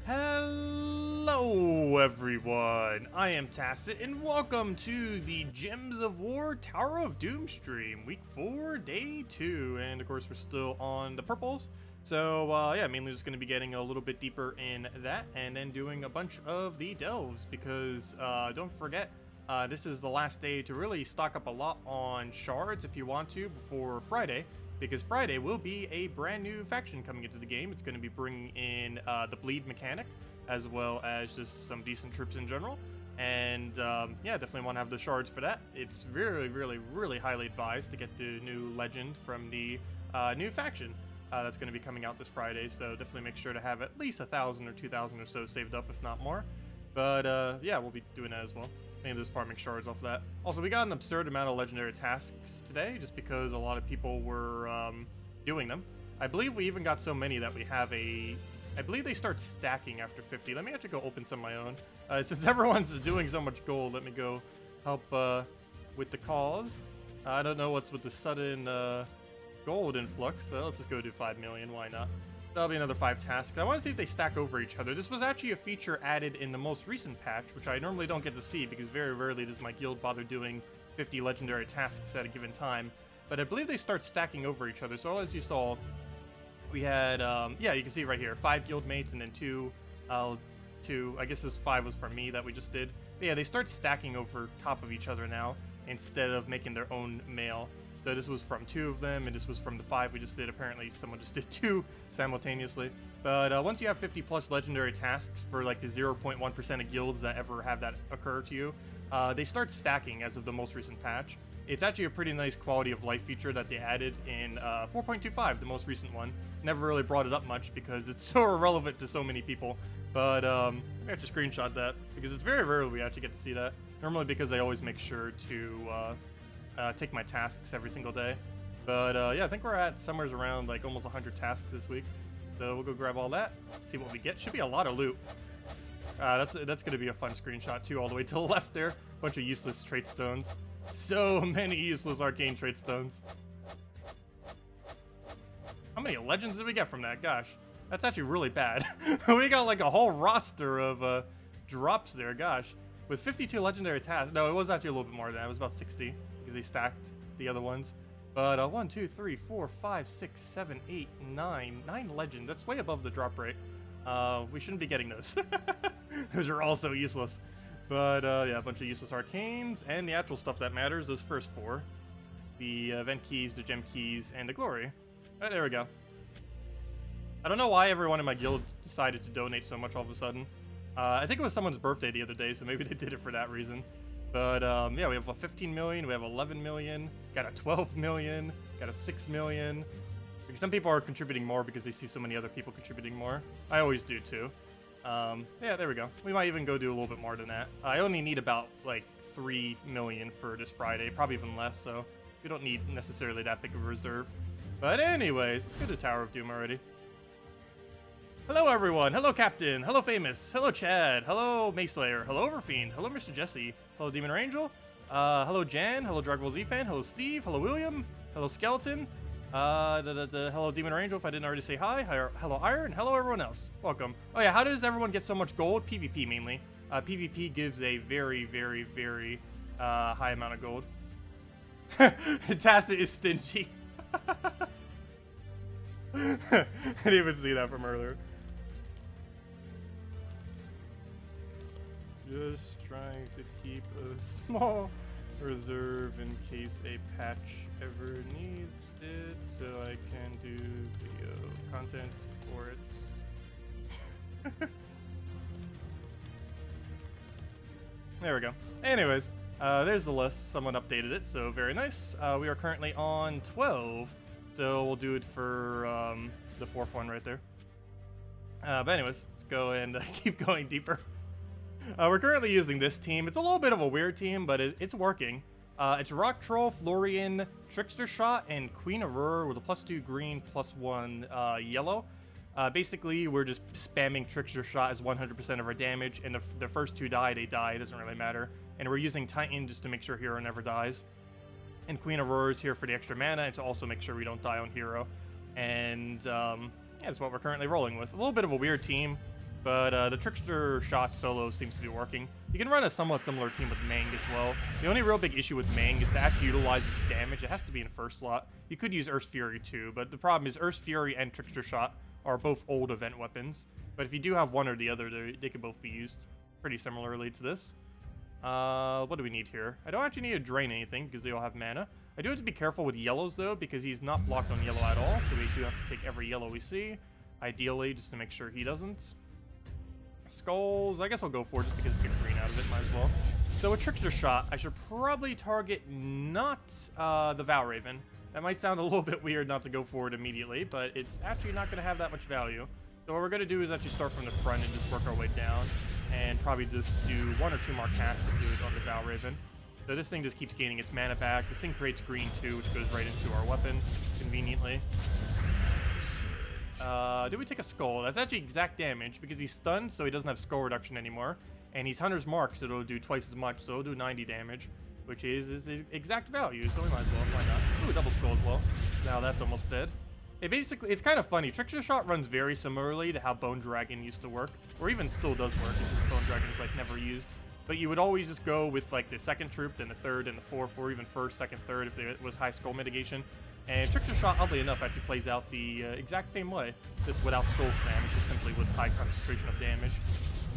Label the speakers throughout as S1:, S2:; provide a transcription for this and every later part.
S1: Hello everyone, I am Tacet and welcome to the Gems of War Tower of Doom stream, week 4, day 2, and of course we're still on the purples. So yeah, mainly just going to be getting a little bit deeper in that and then doing a bunch of the delves because don't forget, this is the last day to really stock up a lot on shards if you want to before Friday, because Friday will be a brand new faction coming into the game. It's going to be bringing in the bleed mechanic as well as just some decent troops in general. And yeah, definitely want to have the shards for that. It's really highly advised to get the new legend from the new faction that's going to be coming out this Friday. So definitely make sure to have at least 1,000 or 2,000 or so saved up, if not more. But yeah, we'll be doing that as well. Mainly just farming shards off that. Also, we got an absurd amount of legendary tasks today, just because a lot of people were doing them. I believe we even got so many that we have a... I believe they start stacking after 50. Let me actually go open some of my own. Since everyone's doing so much gold, let me go help with the cause. I don't know what's with the sudden gold influx, but let's just go do 5 million. Why not? That'll be another 5 tasks. I want to see if they stack over each other. This was actually a feature added in the most recent patch, which I normally don't get to see because very rarely does my guild bother doing 50 legendary tasks at a given time. But I believe they start stacking over each other. So as you saw, we had, yeah, you can see right here, 5 guild mates and then 2, I guess this 5 was for me that we just did. But yeah, they start stacking over top of each other now instead of making their own mail. So this was from 2 of them, and this was from the 5 we just did. Apparently, someone just did 2 simultaneously. But once you have 50 plus legendary tasks for like the 0.1% of guilds that ever have that occur to you, they start stacking as of the most recent patch. It's actually a pretty nice quality of life feature that they added in 4.25, the most recent one. Never really brought it up much because it's so irrelevant to so many people. But we have to screenshot that because it's very rare we actually get to see that. Normally because I always make sure to take my tasks every single day. But yeah, I think we're at somewhere around like almost 100 tasks this week. So we'll go grab all that, see what we get. Should be a lot of loot. That's going to be a fun screenshot too, all the way to the left there. Bunch of useless trait stones. So many useless arcane trait stones. How many legends did we get from that? Gosh, that's actually really bad. We got like a whole roster of drops there, gosh. With 52 legendary tasks. No, it was actually a little bit more than that. It was about 60 because they stacked the other ones. But 1, 2, 3, 4, 5, 6, 7, 8, 9. 9 legend. That's way above the drop rate. We shouldn't be getting those. Those are also useless. But yeah, a bunch of useless arcanes and the actual stuff that matters. Those first 4. The event keys, the gem keys, and the glory. There we go. I don't know why everyone in my guild decided to donate so much all of a sudden. I think it was someone's birthday the other day, so maybe they did it for that reason. But yeah, we have a 15 million, we have 11 million, got a 12 million, got a 6 million. Because some people are contributing more because they see so many other people contributing more. I always do too. Yeah, there we go. We might even go do a little bit more than that. I only need about like 3 million for this Friday, probably even less, so we don't need necessarily that big of a reserve. But anyways, let's go to Tower of Doom already. Hello everyone, hello Captain, hello Famous, hello Chad, hello Mayslayer, hello Overfiend, hello Mr. Jesse, hello Demon Angel, hello Jan, hello Dragball Z-Fan, hello Steve, hello William, hello Skeleton, hello Demon Angel if I didn't already say hi, hello Iron, hello everyone else, welcome. Oh yeah, how does everyone get so much gold? PvP mainly. PvP gives a very high amount of gold. Tacet is stingy. I didn't even see that from earlier. Just trying to keep a small reserve in case a patch ever needs it, so I can do video content for it. There we go. Anyways, there's the list. Someone updated it, so very nice. We are currently on 12, so we'll do it for the 4th one right there. But anyways, let's go and keep going deeper. We're currently using this team. It's a little bit of a weird team, but it's working. It's Rock Troll, Florian, Trickster Shot, and Queen Aurora with a +2 green, +1 yellow. Basically, we're just spamming Trickster Shot as 100% of our damage, and if the first 2 die, they die. It doesn't really matter. And we're using Titan just to make sure Hero never dies. And Queen Aurora is here for the extra mana and to also make sure we don't die on Hero. And yeah, that's what we're currently rolling with. A little bit of a weird team, but the Trickster shot solo seems to be working. You can run a somewhat similar team with Mang as well. The only real big issue with Mang is to actually utilize its damage. It has to be in first slot. You could use Earth's Fury too, but the problem is Earth's Fury and Trickster shot are both old event weapons. But if you do have one or the other, they could both be used pretty similarly to this. What do we need here? I don't actually need to drain anything because they all have mana. I do have to be careful with yellows though, because he's not blocked on yellow at all, so we do have to take every yellow we see, ideally, just to make sure he doesn't. Skulls, I guess I'll go for it just because we get green out of it, might as well. So with Trickster shot, I should probably target not the Valraven. That might sound a little bit weird not to go for it immediately, but it's actually not going to have that much value. So what we're going to do is actually start from the front and just work our way down, and probably just do 1 or 2 more casts to do it on the Valraven. So this thing just keeps gaining its mana back. This thing creates green too, which goes right into our weapon, conveniently. Did we take a skull? That's actually exact damage, because he's stunned, so he doesn't have skull reduction anymore. And he's Hunter's Mark, so it'll do twice as much, so it'll do 90 damage, which is exact value, so we might as well, why not? Ooh, double skull as well. Now that's almost dead. It's kind of funny. Trickster shot runs very similarly to how Bone Dragon used to work, or even still does work. It's just Bone Dragon's like never used. But you would always just go with like the second troop, then the third, and the fourth, or even first, second, third if it was high skull mitigation. And Trickster shot, oddly enough, actually plays out the exact same way, just without skull spam. It's just simply with high concentration of damage.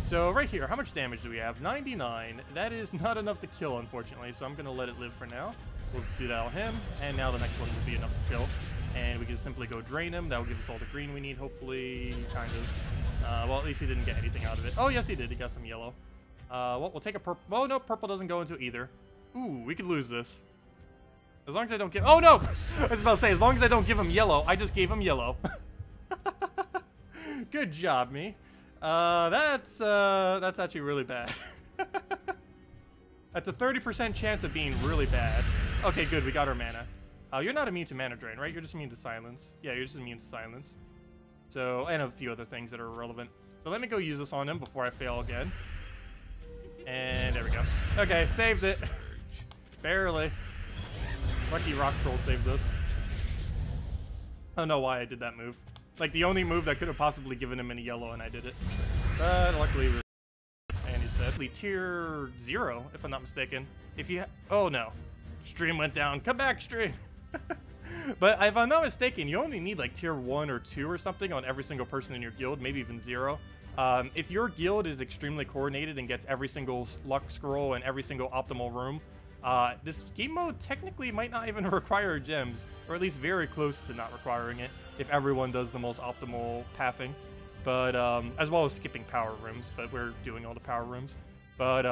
S1: So right here, how much damage do we have? 99. That is not enough to kill, unfortunately, so I'm going to let it live for now. We'll just do that on him, and now the next one will be enough to kill. And we can just simply go drain him. That will give us all the green we need, hopefully, kind of. Well, at least he didn't get anything out of it. Oh, yes, he did. He got some yellow. Well, we'll take a purple. Oh, no, purple doesn't go into either. Ooh, we could lose this. As long as I don't give... Oh, no! I was about to say, as long as I don't give him yellow, I just gave him yellow. Good job, me. That's actually really bad. That's a 30% chance of being really bad. Okay, good, we got our mana. You're not immune to mana drain, right? You're just immune to silence. Yeah, you're just immune to silence. So, and a few other things that are irrelevant. So let me go use this on him before I fail again. And there we go. Okay, saved it. Barely. Lucky Rock Troll saved us. I don't know why I did that move. Like, the only move that could have possibly given him any yellow, and I did it. But luckily, and he's dead. Tier 0, if I'm not mistaken. If you oh no. Stream went down. Come back, stream! But if I'm not mistaken, you only need like tier 1 or 2 or something on every single person in your guild, maybe even 0. If your guild is extremely coordinated and gets every single luck scroll and every single optimal room, this game mode technically might not even require gems, or at least very close to not requiring it, if everyone does the most optimal pathing. But, as well as skipping power rooms, but we're doing all the power rooms. But,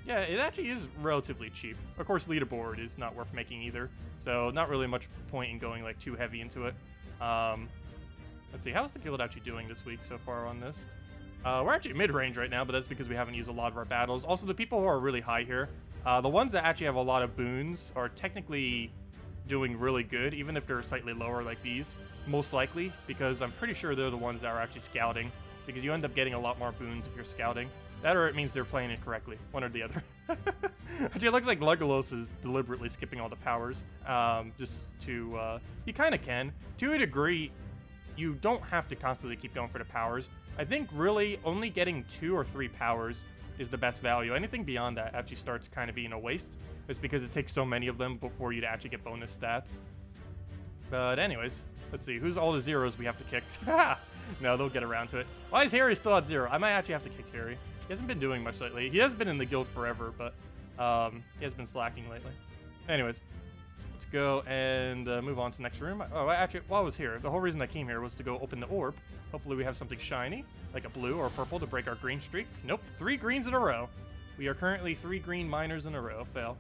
S1: yeah, it actually is relatively cheap. Of course, leaderboard is not worth making either, so not really much point in going, like, too heavy into it. Let's see, how's the guild actually doing this week so far on this? We're actually mid-range right now, but that's because we haven't used a lot of our battles. Also, the people who are really high here, the ones that actually have a lot of boons are technically doing really good, even if they're slightly lower like these, most likely, because I'm pretty sure they're the ones that are actually scouting, because you end up getting a lot more boons if you're scouting. That or it means they're playing it correctly, one or the other. Actually, it looks like Legolas is deliberately skipping all the powers, just to, you kind of can. To a degree, you don't have to constantly keep going for the powers. I think really only getting 2 or 3 powers is the best value. Anything beyond that actually starts kind of being a waste. It's because it takes so many of them before you'd actually get bonus stats. But anyways, let's see. Who's all the zeros we have to kick? No, they'll get around to it. Why is Harry still at 0? I might actually have to kick Harry. He hasn't been doing much lately. He has been in the guild forever, but he has been slacking lately. Anyways, let's go and move on to the next room. Oh, actually, while I was here, the whole reason I came here was to go open the orb. Hopefully we have something shiny, like a blue or a purple to break our green streak. Nope, 3 greens in a row. We are currently 3 green miners in a row. Fail.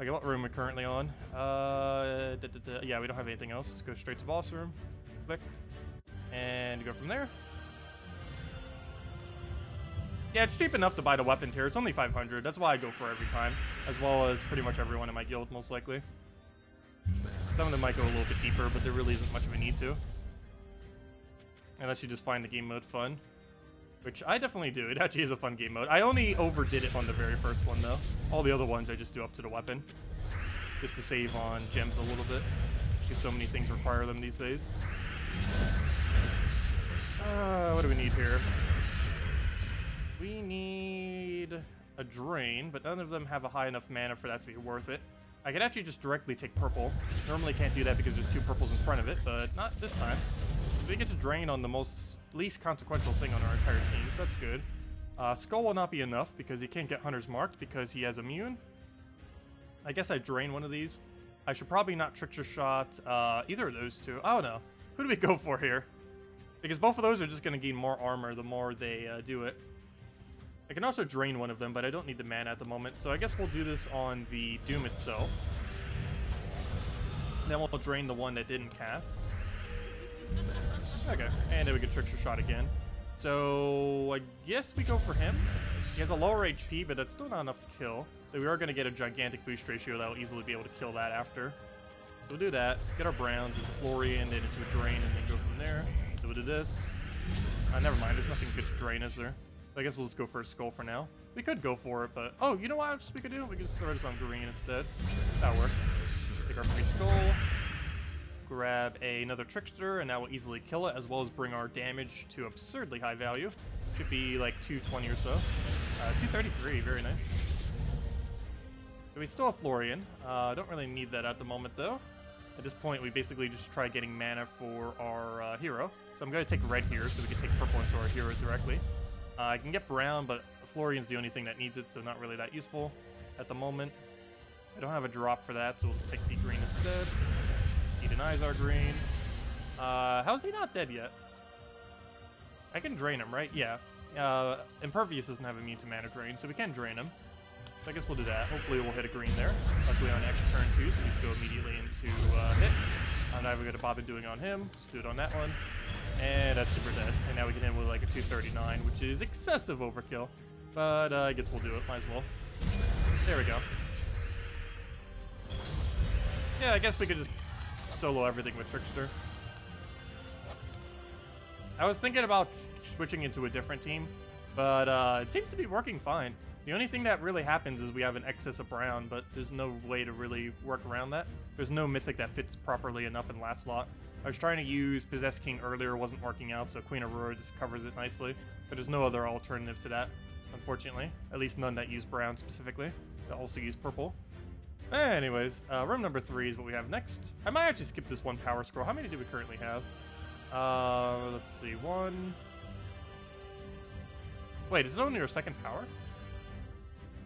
S1: Okay, what room are we currently on? Yeah, we don't have anything else. Let's go straight to boss room. Click. And go from there. Yeah, it's cheap enough to buy the weapon tier. It's only 500. That's why I go for every time, as well as pretty much everyone in my guild, most likely. Some of them might go a little bit deeper, but there really isn't much of a need to. Unless you just find the game mode fun. Which I definitely do. It actually is a fun game mode. I only overdid it on the very first one, though. All the other ones I just do up to the weapon. Just to save on gems a little bit. because so many things require them these days. What do we need here? We need a drain, but none of them have a high enough mana for that to be worth it. I could actually just directly take purple. Normally can't do that because there's 2 purples in front of it, but not this time. We get to drain on the least consequential thing on our entire team, so that's good. Skull will not be enough because he can't get Hunter's Marked because he has immune. I guess I drain one of these. I should probably not Trickster Shot either of those 2. I don't know. Who do we go for here? Because both of those are just going to gain more armor the more they do it. I can also drain one of them, but I don't need the mana at the moment, so I guess we'll do this on the Doom itself. Then we'll drain the one that didn't cast. Okay, and then we can Trickster Shot again. So I guess we go for him. He has a lower HP, but that's still not enough to kill. But we are going to get a gigantic boost ratio that will easily be able to kill that after. So we'll do that. Get our Browns into Florian, then into a Drain, and then go from there. So we'll do this. Never mind, there's nothing good to drain, is there? So I guess we'll just go for a Skull for now. We could go for it, but... Oh, you know what else we could do? We could just throw this on green instead. That'll work. Take our free Skull. Grab another Trickster, and that will easily kill it, as well as bring our damage to absurdly high value. Should be like 220 or so. 233, very nice. So we still have Florian. Don't really need that at the moment, though. At this point, we basically just try getting mana for our hero. So I'm going to take red here, so we can take purple into our hero directly. I can get brown, but Florian's the only thing that needs it, so not really that useful at the moment. I don't have a drop for that, so we'll just take the green instead. He denies our green. How's he not dead yet? I can drain him, right? Yeah. Impervious doesn't have immune to mana drain, so we can drain him. So I guess we'll do that. Hopefully we'll hit a green there. Luckily on extra turn 2, so we can go immediately into hit. I'm not even going to bother doing on him. Let's do it on that one. And that's super dead. And now we can hit him with like a 239, which is excessive overkill. But I guess we'll do it. Might as well. There we go. Yeah, I guess we could just solo everything with Trickster. I was thinking about switching into a different team, but it seems to be working fine. The only thing that really happens is we have an excess of brown, but there's no way to really work around that. There's no mythic that fits properly enough in last slot. I was trying to use Possessed King earlier, wasn't working out, so Queen Aurora just covers it nicely. But there's no other alternative to that, unfortunately. At least none that use brown specifically, that also use purple. Anyways, room number 3 is what we have next. I might actually skip this one power scroll. How many do we currently have? Let's see, 1. Wait, is it only our second power?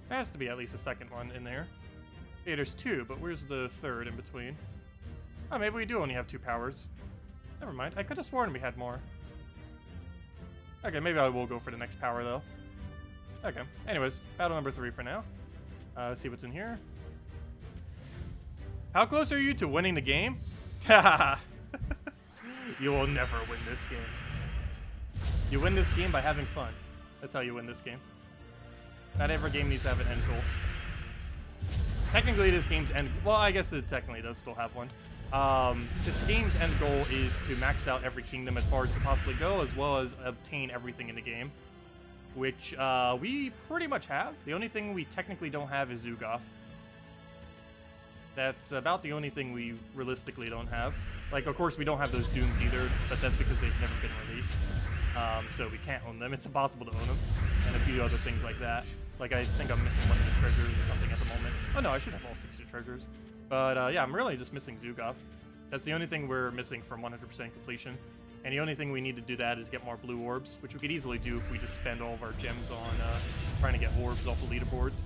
S1: There has to be at least a second one in there. Yeah, there's 2, but where's the third in between? Oh, maybe we do only have 2 powers. Never mind. I could have sworn we had more. Okay, maybe I will go for the next power, though. Okay. Anyways, battle number 3 for now. Let's see what's in here. How close are you to winning the game? You will never win this game. You win this game by having fun. That's how you win this game. Not every game needs to have an end goal. Technically, this game's end... Well, I guess it technically does still have one. This game's end goal is to max out every kingdom as far as to possibly go, as well as obtain everything in the game. Which, we pretty much have. The only thing we technically don't have is Zugoff. That's about the only thing we realistically don't have. Like, of course, we don't have those Dooms either, but that's because they've never been released. So we can't own them. It's impossible to own them. And a few other things like that. Like, I think I'm missing one of the treasures or something at the moment. Oh, no, I should have all 60 treasures. But, yeah, I'm really just missing Zugoff. That's the only thing we're missing from 100% completion. And the only thing we need to do that is get more blue orbs, which we could easily do if we just spend all of our gems on trying to get orbs off the leaderboards.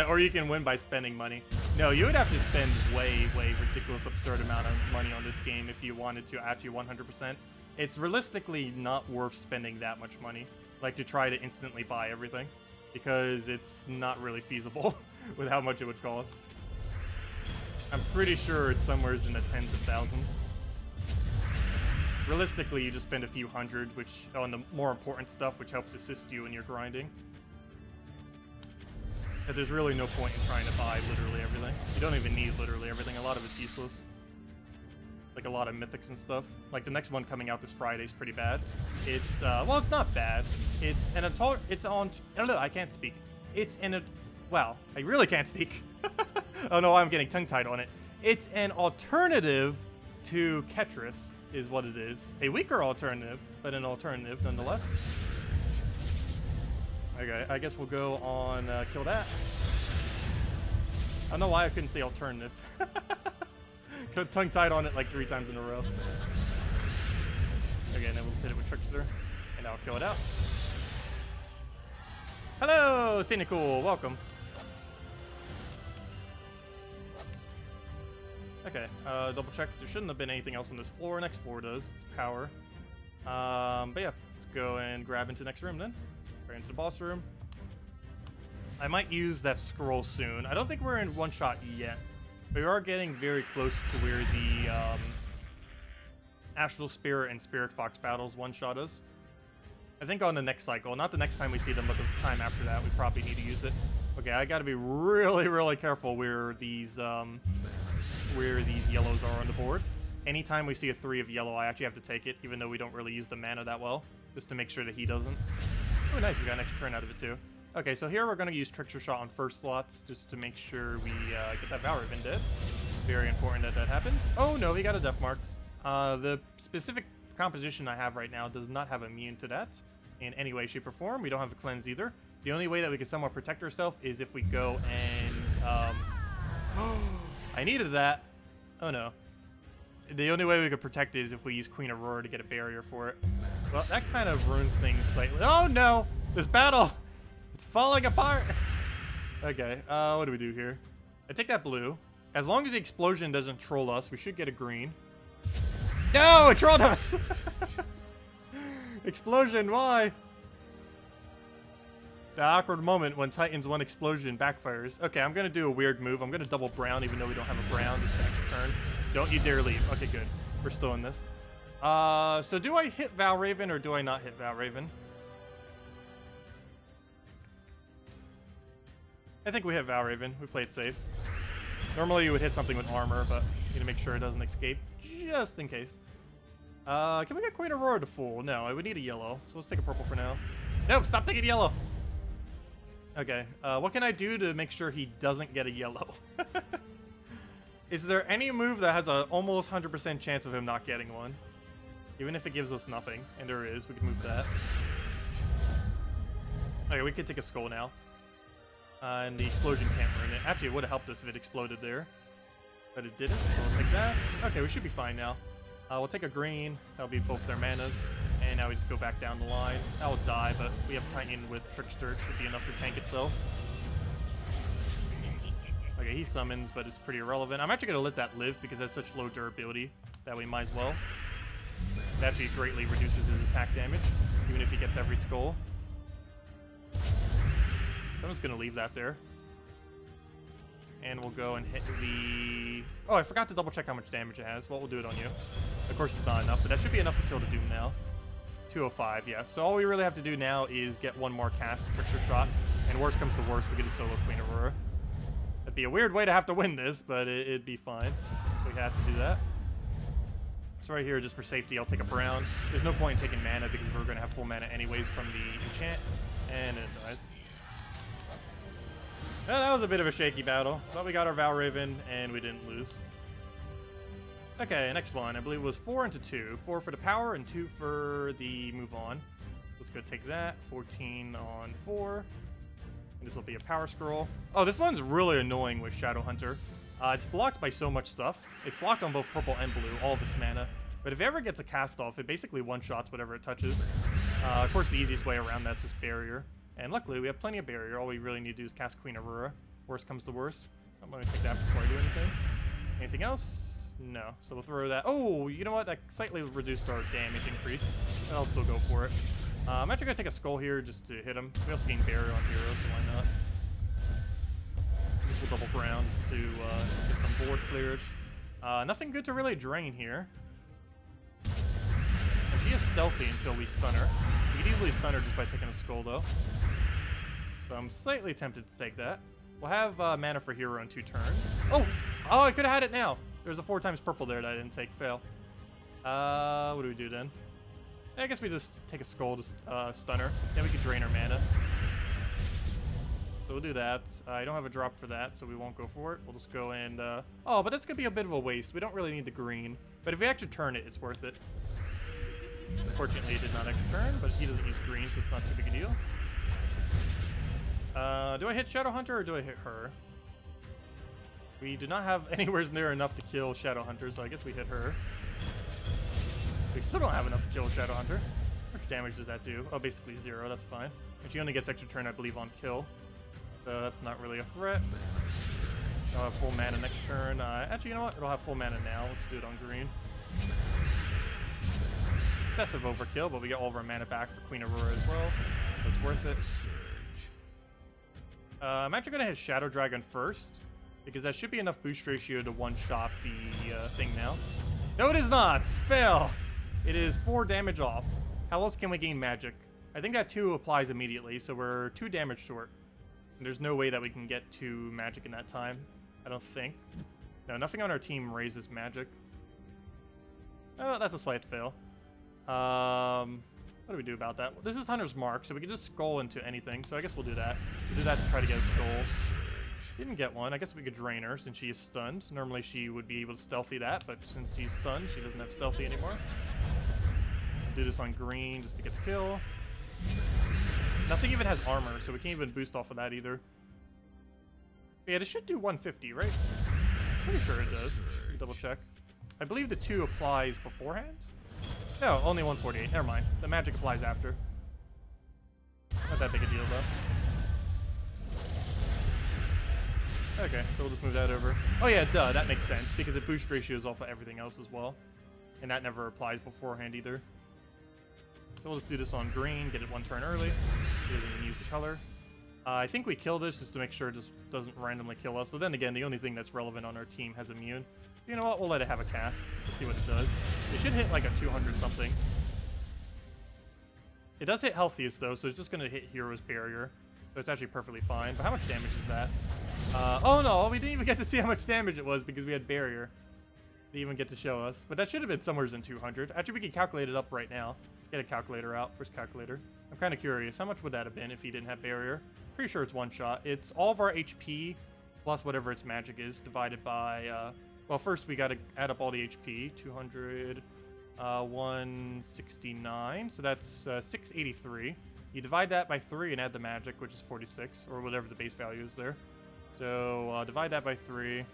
S1: Or you can win by spending money. No, you would have to spend way ridiculous, absurd amount of money on this game if you wanted to actually 100%. It's realistically not worth spending that much money, like to try to instantly buy everything, because it's not really feasible with how much it would cost. I'm pretty sure it's somewhere in the tens of thousands. Realistically, you just spend a few hundred, which on the more important stuff, which helps assist you in your grinding. So there's really no point in trying to buy literally everything. You don't even need literally everything. A lot of it's useless. Like a lot of mythics and stuff. Like the next one coming out this Friday is pretty bad. It's well, it's not bad. It's on. I can't speak. It's Wow, I really can't speak. Oh no, I'm getting tongue-tied on it. It's an alternative to Ketris, is what it is. A weaker alternative, but an alternative nonetheless. Okay, I guess we'll go on kill that. I don't know why I couldn't say alternative. Got tongue-tied on it like 3 times in a row. Okay, and then we'll just hit it with Trickster, and I'll kill it out. Hello, Cynical, welcome. Okay, double check. There shouldn't have been anything else on this floor. Next floor does. It's power. But yeah, let's go and grab into the next room then. Right into the boss room. I might use that scroll soon. I don't think we're in one shot yet. But we are getting very close to where the Astral Spirit and Spirit Fox battles one-shot us. I think on the next cycle, not the next time we see them, but the time after that, we probably need to use it. Okay, I gotta be really, really careful where these yellows are on the board. Anytime we see a 3 of yellow, I actually have to take it, even though we don't really use the mana that well, just to make sure that he doesn't. Oh, nice, we got an extra turn out of it too. Okay, so here we're gonna use Trickster Shot on first slots, just to make sure we get that Valraven dead. Very important that that happens. Oh no, he got a Death Mark. The specific composition I have right now does not have immune to that in any way, shape, or form. We don't have the cleanse either. The only way that we can somewhat protect ourselves is if we go and I needed that. Oh no. The only way we could protect it is if we use Queen Aurora to get a barrier for it. Well, that kind of ruins things slightly. Oh no! This battle! It's falling apart! Okay, what do we do here? I take that blue. As long as the explosion doesn't troll us, we should get a green. No! It trolled us! Explosion, why? The awkward moment when Titan's one explosion backfires. Okay, I'm gonna do a weird move. I'm gonna double brown even though we don't have a brown this next turn. Don't you dare leave. Okay, good. We're still in this. So do I hit Valraven or do I not hit Valraven? I think we hit Valraven. We played safe. Normally you would hit something with armor, but you need to make sure it doesn't escape, just in case. Can we get Queen Aurora to full? No, I would need a yellow, so let's take a purple for now. Nope, stop taking yellow! Okay, what can I do to make sure he doesn't get a yellow? Is there any move that has an almost 100% chance of him not getting one? Even if it gives us nothing, and there is, we can move that. Okay, we could take a skull now. And the explosion can't ruin it. Actually, it would have helped us if it exploded there. But it didn't, so we'll take that. Okay, we should be fine now. We'll take a green. That'll be both their manas. And now we just go back down the line. That will die, but we have Titan with Trickster. It should be enough to tank itself. Okay, he summons, but it's pretty irrelevant. I'm actually going to let that live because it has such low durability that we might as well. That actually greatly reduces his attack damage, even if he gets every skull. So I'm just going to leave that there. And we'll go and hit the... Oh, I forgot to double check how much damage it has. Well, we'll do it on you. Of course, it's not enough, but that should be enough to kill the Doom now. 205, yes. So all we really have to do now is get one more cast, Trickster Shot. And worst comes to worst, we get a solo Queen Aurora. That'd be a weird way to have to win this, but it'd be fine. We have to do that. So right here, just for safety, I'll take a brown. There's no point in taking mana because we're going to have full mana anyways from the enchant. And it dies. Well, that was a bit of a shaky battle, but we got our Valraven and we didn't lose. Okay, next one. I believe it was 4 into 2. 4 for the power and 2 for the move on. Let's go take that. 14 on 4. And this will be a power scroll. Oh, this one's really annoying with Shadow Hunter. It's blocked by so much stuff. It's blocked on both purple and blue, all of its mana. But if it ever gets a cast off, it basically one-shots whatever it touches. Of course, the easiest way around that's just barrier. And luckily, we have plenty of barrier. All we really need to do is cast Queen Aurora. Worst comes to worst. I'm going to take that before I do anything. Anything else? No. So we'll throw that. Oh, you know what? That slightly reduced our damage increase. But I'll still go for it. I'm actually going to take a skull here just to hit him. We also gain barrier on hero, so why not? Just will double brown just to get some board cleared. Nothing good to really drain here. And she is stealthy until we stun her. We can easily stun her just by taking a skull, though. So I'm slightly tempted to take that. We'll have mana for hero in 2 turns. Oh, I could have had it now. There's a 4 times purple there that I didn't take. Fail. What do we do then? I guess we just take a skull to stun her. Then we can drain her mana. So we'll do that. I don't have a drop for that, so we won't go for it. We'll just go and... Oh, but that's going to be a bit of a waste. We don't really need the green. But if we actually turn it, it's worth it. Unfortunately, it did not actually turn, but he doesn't use green, so it's not too big a deal. Do I hit Shadow Hunter or do I hit her? We do not have anywhere near enough to kill Shadow Hunter, so I guess we hit her. We still don't have enough to kill Shadow Hunter. How much damage does that do? Oh, basically 0. That's fine. And she only gets extra turn, I believe, on kill. So that's not really a threat. I'll have full mana next turn. Actually, you know what? It'll have full mana now. Let's do it on green. Excessive overkill, but we get all of our mana back for Queen Aurora as well. So it's worth it. I'm actually going to hit Shadow Dragon first, because that should be enough boost ratio to one-shot the thing now. No, it is not! Fail! It is 4 damage off. How else can we gain magic? I think that 2 applies immediately, so we're 2 damage short. And there's no way that we can get to magic in that time. I don't think. No, nothing on our team raises magic. Oh, that's a slight fail. What do we do about that? This is Hunter's Mark, so we can just skull into anything. So I guess we'll do that. We'll do that to try to get a skull. Didn't get one. I guess we could drain her since she is stunned. Normally she would be able to stealthy that, but since she's stunned, she doesn't have stealthy anymore. Do this on green just to get the kill. Nothing even has armor, so we can't even boost off of that either. But yeah, this should do 150, right? Pretty sure it does. Double check. I believe the 2 applies beforehand? No, only 148. Never mind. The magic applies after. Not that big a deal, though. Okay, so we'll just move that over. Oh yeah, duh, that makes sense, because it boost ratios off of everything else as well. And that never applies beforehand either. So we'll just do this on green, get it 1 turn early. He doesn't even use the color. I think we kill this just to make sure it just doesn't randomly kill us. So then again, the only thing that's relevant on our team has immune. You know what? We'll let it have a cast. Let's see what it does. It should hit like a 200 something. It does hit healthiest though, so it's just going to hit Hero's Barrier. So it's actually perfectly fine. But how much damage is that? Oh no, we didn't even get to see how much damage it was because we had Barrier. Didn't even get to show us. But that should have been somewhere in 200. Actually, we can calculate it up right now. Let's get a calculator out. Where's calculator? I'm kind of curious. How much would that have been if he didn't have Barrier? Pretty sure it's 1 shot. It's all of our HP plus whatever its magic is divided by... well, first we got to add up all the HP. 200, 169. So that's 683. You divide that by 3 and add the magic, which is 46, or whatever the base value is there. So divide that by 3.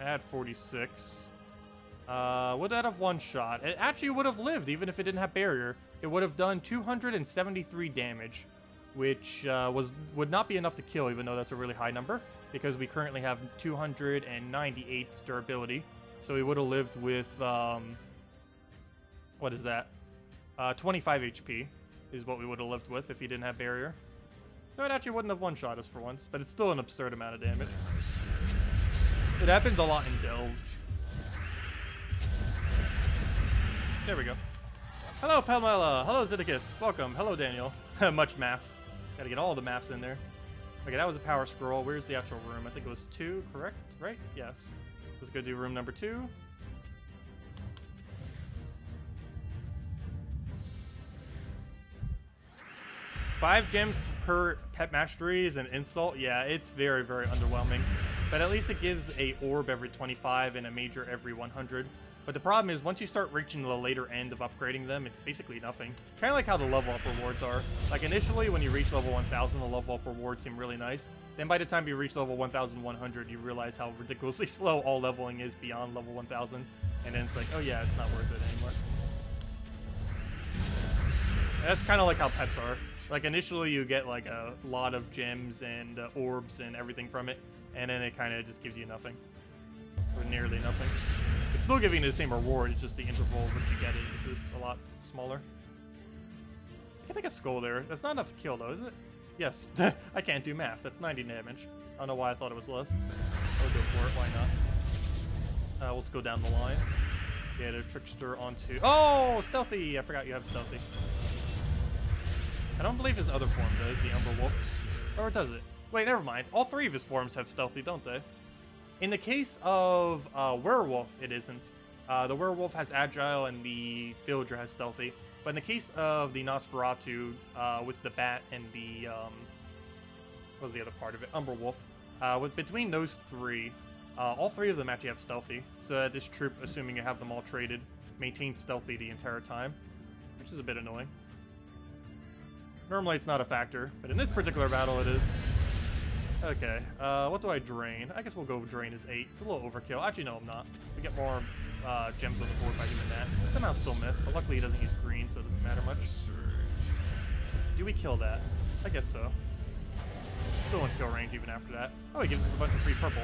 S1: Add 46. Would that have 1 shot? It actually would have lived, even if it didn't have Barrier. It would have done 273 damage, which would not be enough to kill, even though that's a really high number, because we currently have 298 durability. So we would have lived with, what is that? 25 HP is what we would have lived with if he didn't have Barrier. So it actually wouldn't have 1-shot us for once, but it's still an absurd amount of damage. It happens a lot in delves. There we go. Hello, Pamela. Hello, Zeddicus. Welcome. Hello, Daniel. Much maths. Gotta get all the maths in there. Okay, that was a power scroll. Where's the actual room? I think it was 2, correct? Right? Yes. Let's go do room number 2. Five gems per pet mastery is an insult. Yeah, it's very, very underwhelming. But at least it gives a orb every 25 and a major every 100. But the problem is, once you start reaching the later end of upgrading them, it's basically nothing. Kind of like how the level up rewards are. Like initially, when you reach level 1000, the level up rewards seem really nice. Then by the time you reach level 1100, you realize how ridiculously slow all leveling is beyond level 1000. And then it's like, oh yeah, it's not worth it anymore. And that's kind of like how pets are. Like initially, you get like a lot of gems and orbs and everything from it. And then it kind of just gives you nothing. Or nearly nothing. It's still giving you the same reward, it's just the interval which you get it is a lot smaller. I can take a skull there. That's not enough to kill though, is it? Yes. I can't do math. That's 90 damage. I don't know why I thought it was less. I'll go for it, why not? Let's go down the line. Get a Trickster onto... Oh! Stealthy! I forgot you have Stealthy. I don't believe his other form does, the Umber Wolf. Or does it? Wait, never mind. All 3 of his forms have Stealthy, don't they? In the case of Werewolf, it isn't. The Werewolf has Agile and the Villager has Stealthy. But in the case of the Nosferatu, with the Bat and the what was the other part of it? Umberwolf. Between those three, all three of them actually have stealthy. So that this troop, assuming you have them all traded, maintains stealthy the entire time, which is a bit annoying. Normally it's not a factor, but in this particular battle it is. Okay, what do I drain? I guess we'll go drain as 8. It's a little overkill. Actually, no, I'm not. We get more gems on the board by doing that. Somehow still miss, but luckily he doesn't use green, so it doesn't matter much. Do we kill that? I guess so. Still in kill range even after that. Oh, he gives us a bunch of free purple.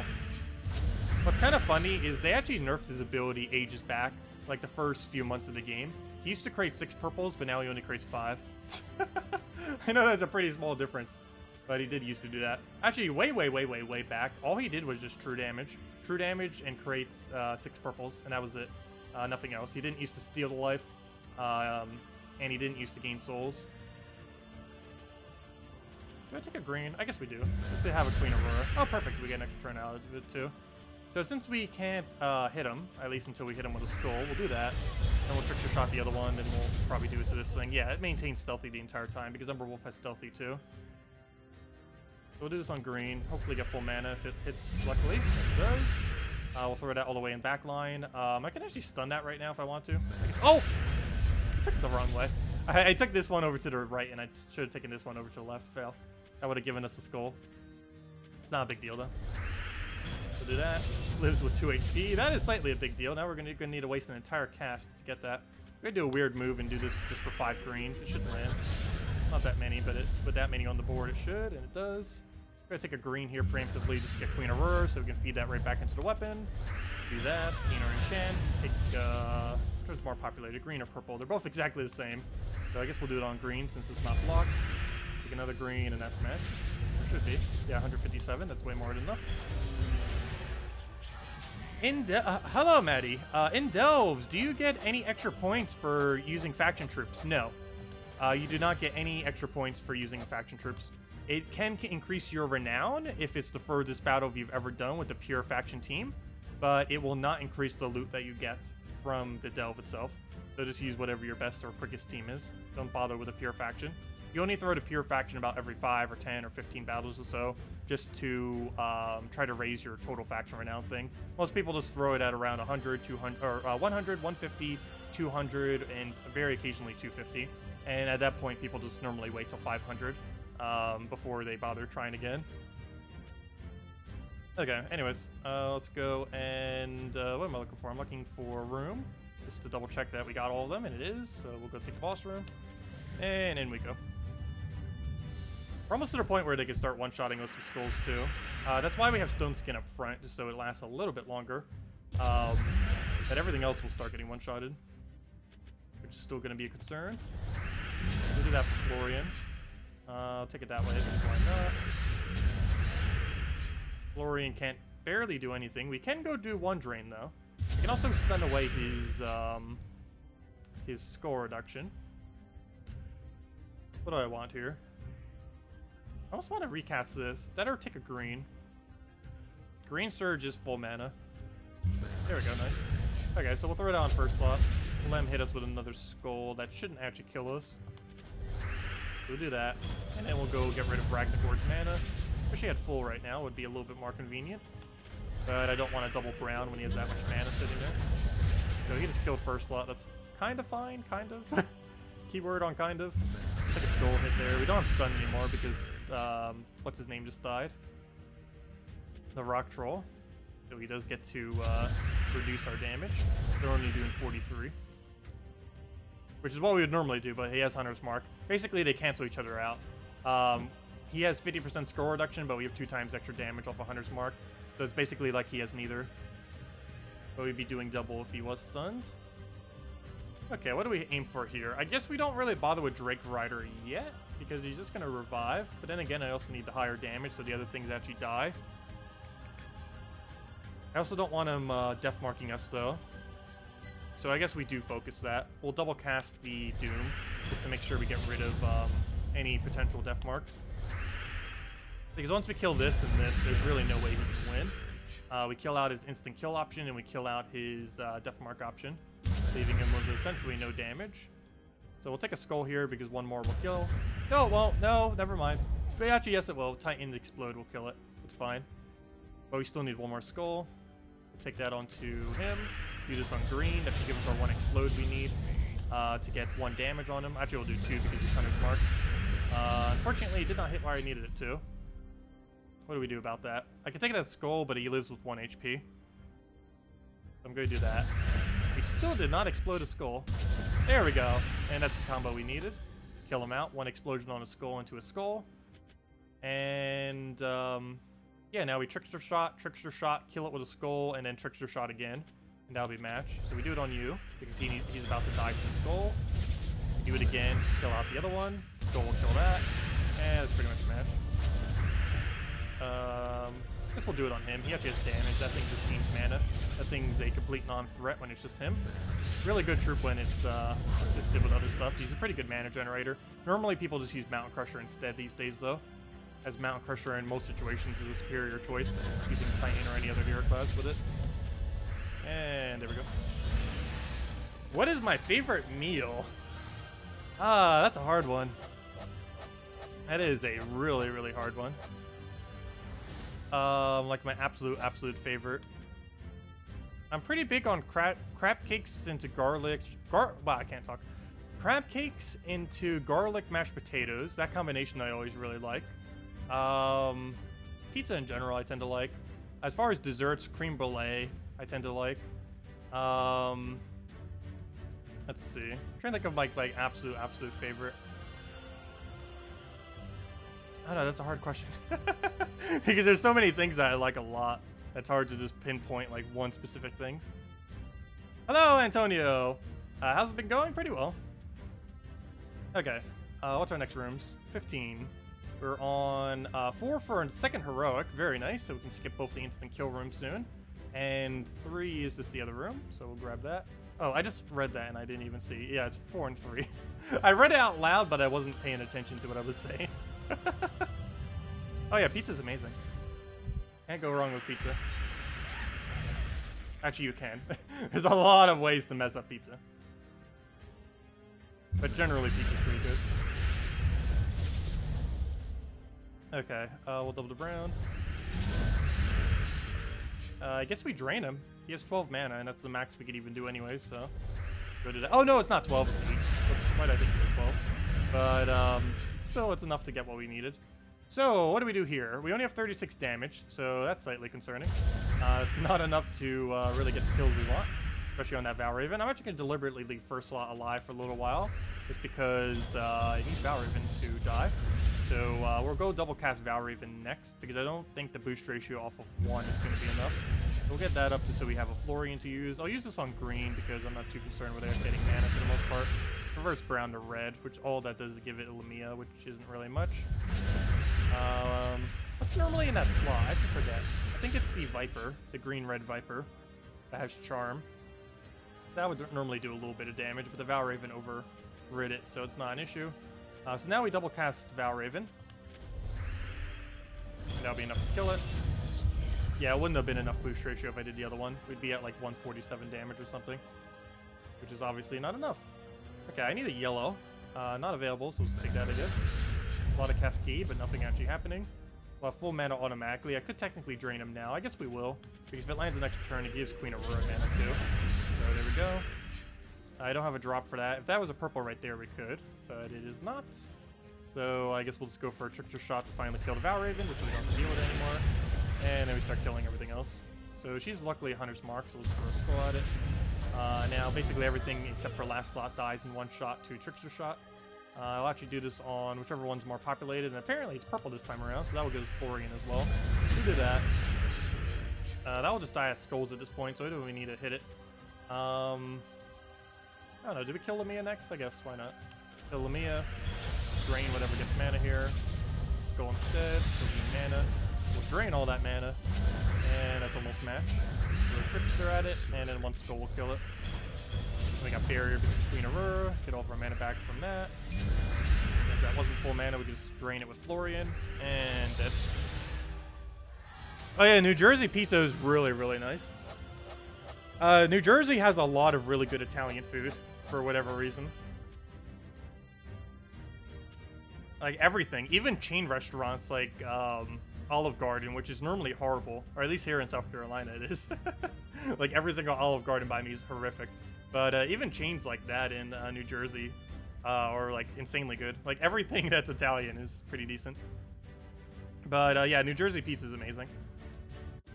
S1: What's kind of funny is they actually nerfed his ability ages back, like the first few months of the game. He used to create 6 purples, but now he only creates 5. I know that's a pretty small difference, but he did used to do that. Actually, way back, all he did was just true damage. True damage and creates 6 purples, and that was it. Nothing else. He didn't used to steal the life, and he didn't used to gain souls. Do I take a green? I guess we do. Just to have a Queen Aurora. Oh, perfect. We get an extra turn out of it, too. So since we can't hit him, at least until we hit him with a skull, we'll do that. Then we'll Trickster shot the other one, then we'll probably do it to this thing. Yeah, it maintains stealthy the entire time, because Umberwolf has stealthy, too. So we'll do this on green. Hopefully get full mana if it hits, luckily. It does. We'll throw that all the way in back line. I can actually stun that right now if I want to. I guess, oh! I took it the wrong way. I took this one over to the right, and I should have taken this one over to the left. Fail. That would have given us a skull. It's not a big deal, though. We'll do that. Lives with 2 HP. That is slightly a big deal. Now we're going to need to waste an entire cast to get that. We're going to do a weird move and do this just for 5 greens. It should land. Not that many, but with that many on the board, it should, and it does. We're going to take a green here preemptively just to get Queen Aurora, so we can feed that right back into the weapon. Do that. Gain our enchant. Take, which one's more populated, green or purple? They're both exactly the same. So I guess we'll do it on green since it's not blocked. Take another green, and that's match. Or should be. Yeah, 157. That's way more than enough. Hello, Maddie. In Delves, do you get any extra points for using faction troops? No. You do not get any extra points for using faction troops. It can increase your renown if it's the furthest battle you've ever done with the pure faction team, but it will not increase the loot that you get from the Delve itself. So just use whatever your best or quickest team is. Don't bother with a pure faction. You only throw the pure faction about every 5 or 10 or 15 battles or so, just to try to raise your total faction renown thing. Most people just throw it at around 100, 200, or 100, 150, 200, and very occasionally 250. And at that point, people just normally wait till 500 before they bother trying again. Okay, anyways, let's go and what am I looking for? I'm looking for a room, just to double check that we got all of them, and it is. So we'll go take the boss room, and in we go. We're almost to the point where they can start one-shotting with some skulls too. That's why we have Stone Skin up front, just so it lasts a little bit longer. But everything else will start getting one-shotted, which is still going to be a concern. We'll do that for Florian. I'll take it that way. Why not? Florian can't barely do anything. We can go do one drain though. We can also stun away his score reduction. What do I want here? I also want to recast this. That or take a green. Green Surge is full mana. There we go, nice. Okay, so we'll throw it on first slot. We'll let him hit us with another skull. That shouldn't actually kill us. We'll do that. And then we'll go get rid of Ragnar's mana. Wish he had full right now. Would be a little bit more convenient. But I don't want to double brown when he has that much mana sitting there. So he just killed first slot. That's kind of fine, kind of. Keyword on kind of. Take a skull hit there. We don't have stun anymore because, what's his name just died? The Rock Troll. So he does get to reduce our damage. They're only doing 43. Which is what we would normally do, but he has Hunter's Mark. Basically, they cancel each other out. He has 50% score reduction, but we have 2 times extra damage off of Hunter's Mark. So it's basically like he has neither. But we'd be doing double if he was stunned. Okay, what do we aim for here? I guess we don't really bother with Drake Rider yet, because he's just going to revive. But then again, I also need the higher damage, so the other things actually die. I also don't want him death marking us, though. So I guess we do focus that. We'll double cast the Doom, just to make sure we get rid of any potential death marks. Because once we kill this and this, there's really no way he can win. We kill out his instant kill option, and we kill out his death mark option, leaving him with essentially no damage. So So we'll take a skull here because one more will kill. No, it won't. No, never mind. But actually, yes, it will. Titan Explode will kill it. It's fine. But we still need one more skull. We'll take that onto him. Do this on green. That should give us our 1 explode we need to get 1 damage on him. Actually, we'll do 2 because he's 100 marks. Unfortunately, it did not hit where I needed it to. What do we do about that? I can take that skull, but he lives with 1 HP. I'm going to do that. He still did not explode a skull. There we go. And that's the combo we needed. Kill him out. 1 explosion on a skull into a skull. And, yeah, now we Trickster Shot, kill it with a skull, and then Trickster Shot again. And that'll be match. So we do it on you, because he's about to die to the skull. Do it again, kill out the other one. Skull will kill that. And that's pretty much a match. I guess we'll do it on him. He actually has damage. That thing just needs mana. That thing's a complete non-threat when it's just him. Really good troop when it's assisted with other stuff. He's a pretty good mana generator. Normally people just use Mountain Crusher instead these days though, as Mountain Crusher in most situations is a superior choice using Titan or any other hero class with it. And there we go. What is my favorite meal? Ah, that's a hard one. That is a really, really hard one. Like my absolute favorite. I'm pretty big on crab cakes into garlic. Wow, I can't talk. Crab cakes into garlic mashed potatoes. That combination I always really like. Pizza in general I tend to like. As far as desserts, creme brulee I tend to like. Let's see. I'm trying to think of like absolute favorite. I don't know, that's a hard question. Because there's so many things that I like a lot. It's hard to just pinpoint like one specific thing. Hello, Antonio. How's it been going? Pretty well. Okay. What's our next rooms? 15. We're on 4 for a second heroic. Very nice. So we can skip both the instant kill rooms soon. And 3 is just the other room. So we'll grab that. Oh, I just read that and I didn't even see. Yeah, it's 4 and 3. I read it out loud, but I wasn't paying attention to what I was saying. Oh yeah, pizza's amazing. Can't go wrong with pizza. Actually, you can. There's a lot of ways to mess up pizza. But generally, pizza's pretty good. Okay, we'll double the brown. I guess we drain him. He has 12 mana, and that's the max we could even do anyways, so... Go to that. Oh, no, it's not 12, it's 8. Why did I think it was 12? But, still, it's enough to get what we needed. So, what do we do here? We only have 36 damage, so that's slightly concerning. It's not enough to really get the kills we want, especially on that Valraven. I'm actually going to deliberately leave first slot alive for a little while, just because I need Valraven to die. So, we'll go double cast Valraven next, because I don't think the boost ratio off of 1 is going to be enough. We'll get that up just so we have a Florian to use. I'll use this on green, because I'm not too concerned with it getting mana for the most part. Reverse brown to red, which all that does is give it a Lamia, which isn't really much. What's normally in that slot? I actually forget. I think it's the Viper, the green-red Viper, that has Charm. That would normally do a little bit of damage, but the Valraven overrid it, so it's not an issue. So now we double cast Valraven. That'll be enough to kill it. Yeah, it wouldn't have been enough boost ratio if I did the other one. We'd be at like 147 damage or something, which is obviously not enough. Okay, I need a yellow. Not available, so let's take that, I guess. A lot of Cascade, but nothing actually happening. We'll have full mana automatically. I could technically drain him now. I guess we will, because if it lands the next turn, it gives Queen Aurora mana too. So there we go. I don't have a drop for that. If that was a purple right there, we could, but it is not. So I guess we'll just go for a Trickster Shot to finally kill the Valraven, just so we don't have to deal with it anymore. And then we start killing everything else. So she's luckily 100's mark, so let's throw a skull at it. Now basically everything except for last slot dies in one shot to Trickster Shot. I'll actually do this on whichever one's more populated, and apparently it's purple this time around, so that will give us Florian as well. We'll do that. That will just die at skulls at this point, so we don't really need to hit it. I don't know, do we kill Lamia next? I guess, why not? Kill Lamia, drain whatever gets mana here. Skull instead, we'll mana. We'll drain all that mana, and that's almost match. Throw a Trickster at it, and then one skull will kill it. We got barrier because Queen Aurora. Get all of our mana back from that. If that wasn't full mana, we could just drain it with Florian, and dead. Oh yeah, New Jersey pizza is really, really nice. New Jersey has a lot of really good Italian food, for whatever reason. Like everything, even chain restaurants like Olive Garden, which is normally horrible, or at least here in South Carolina it is. Like every single Olive Garden by me is horrific. But even chains like that in New Jersey are like insanely good. Like everything that's Italian is pretty decent. But yeah, New Jersey pizza is amazing.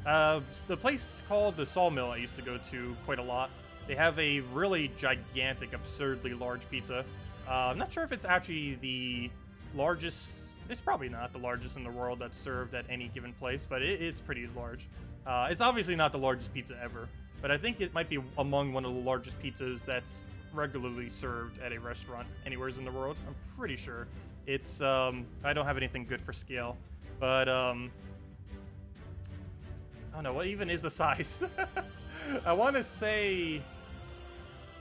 S1: The place called the Sawmill I used to go to quite a lot. They have a really gigantic, absurdly large pizza. I'm not sure if it's actually the largest. It's probably not the largest in the world that's served at any given place, but it's pretty large. It's obviously not the largest pizza ever, but I think it might be among one of the largest pizzas that's regularly served at a restaurant anywhere in the world. I'm pretty sure. It's, I don't have anything good for scale, but, I don't know, what even is the size? I want to say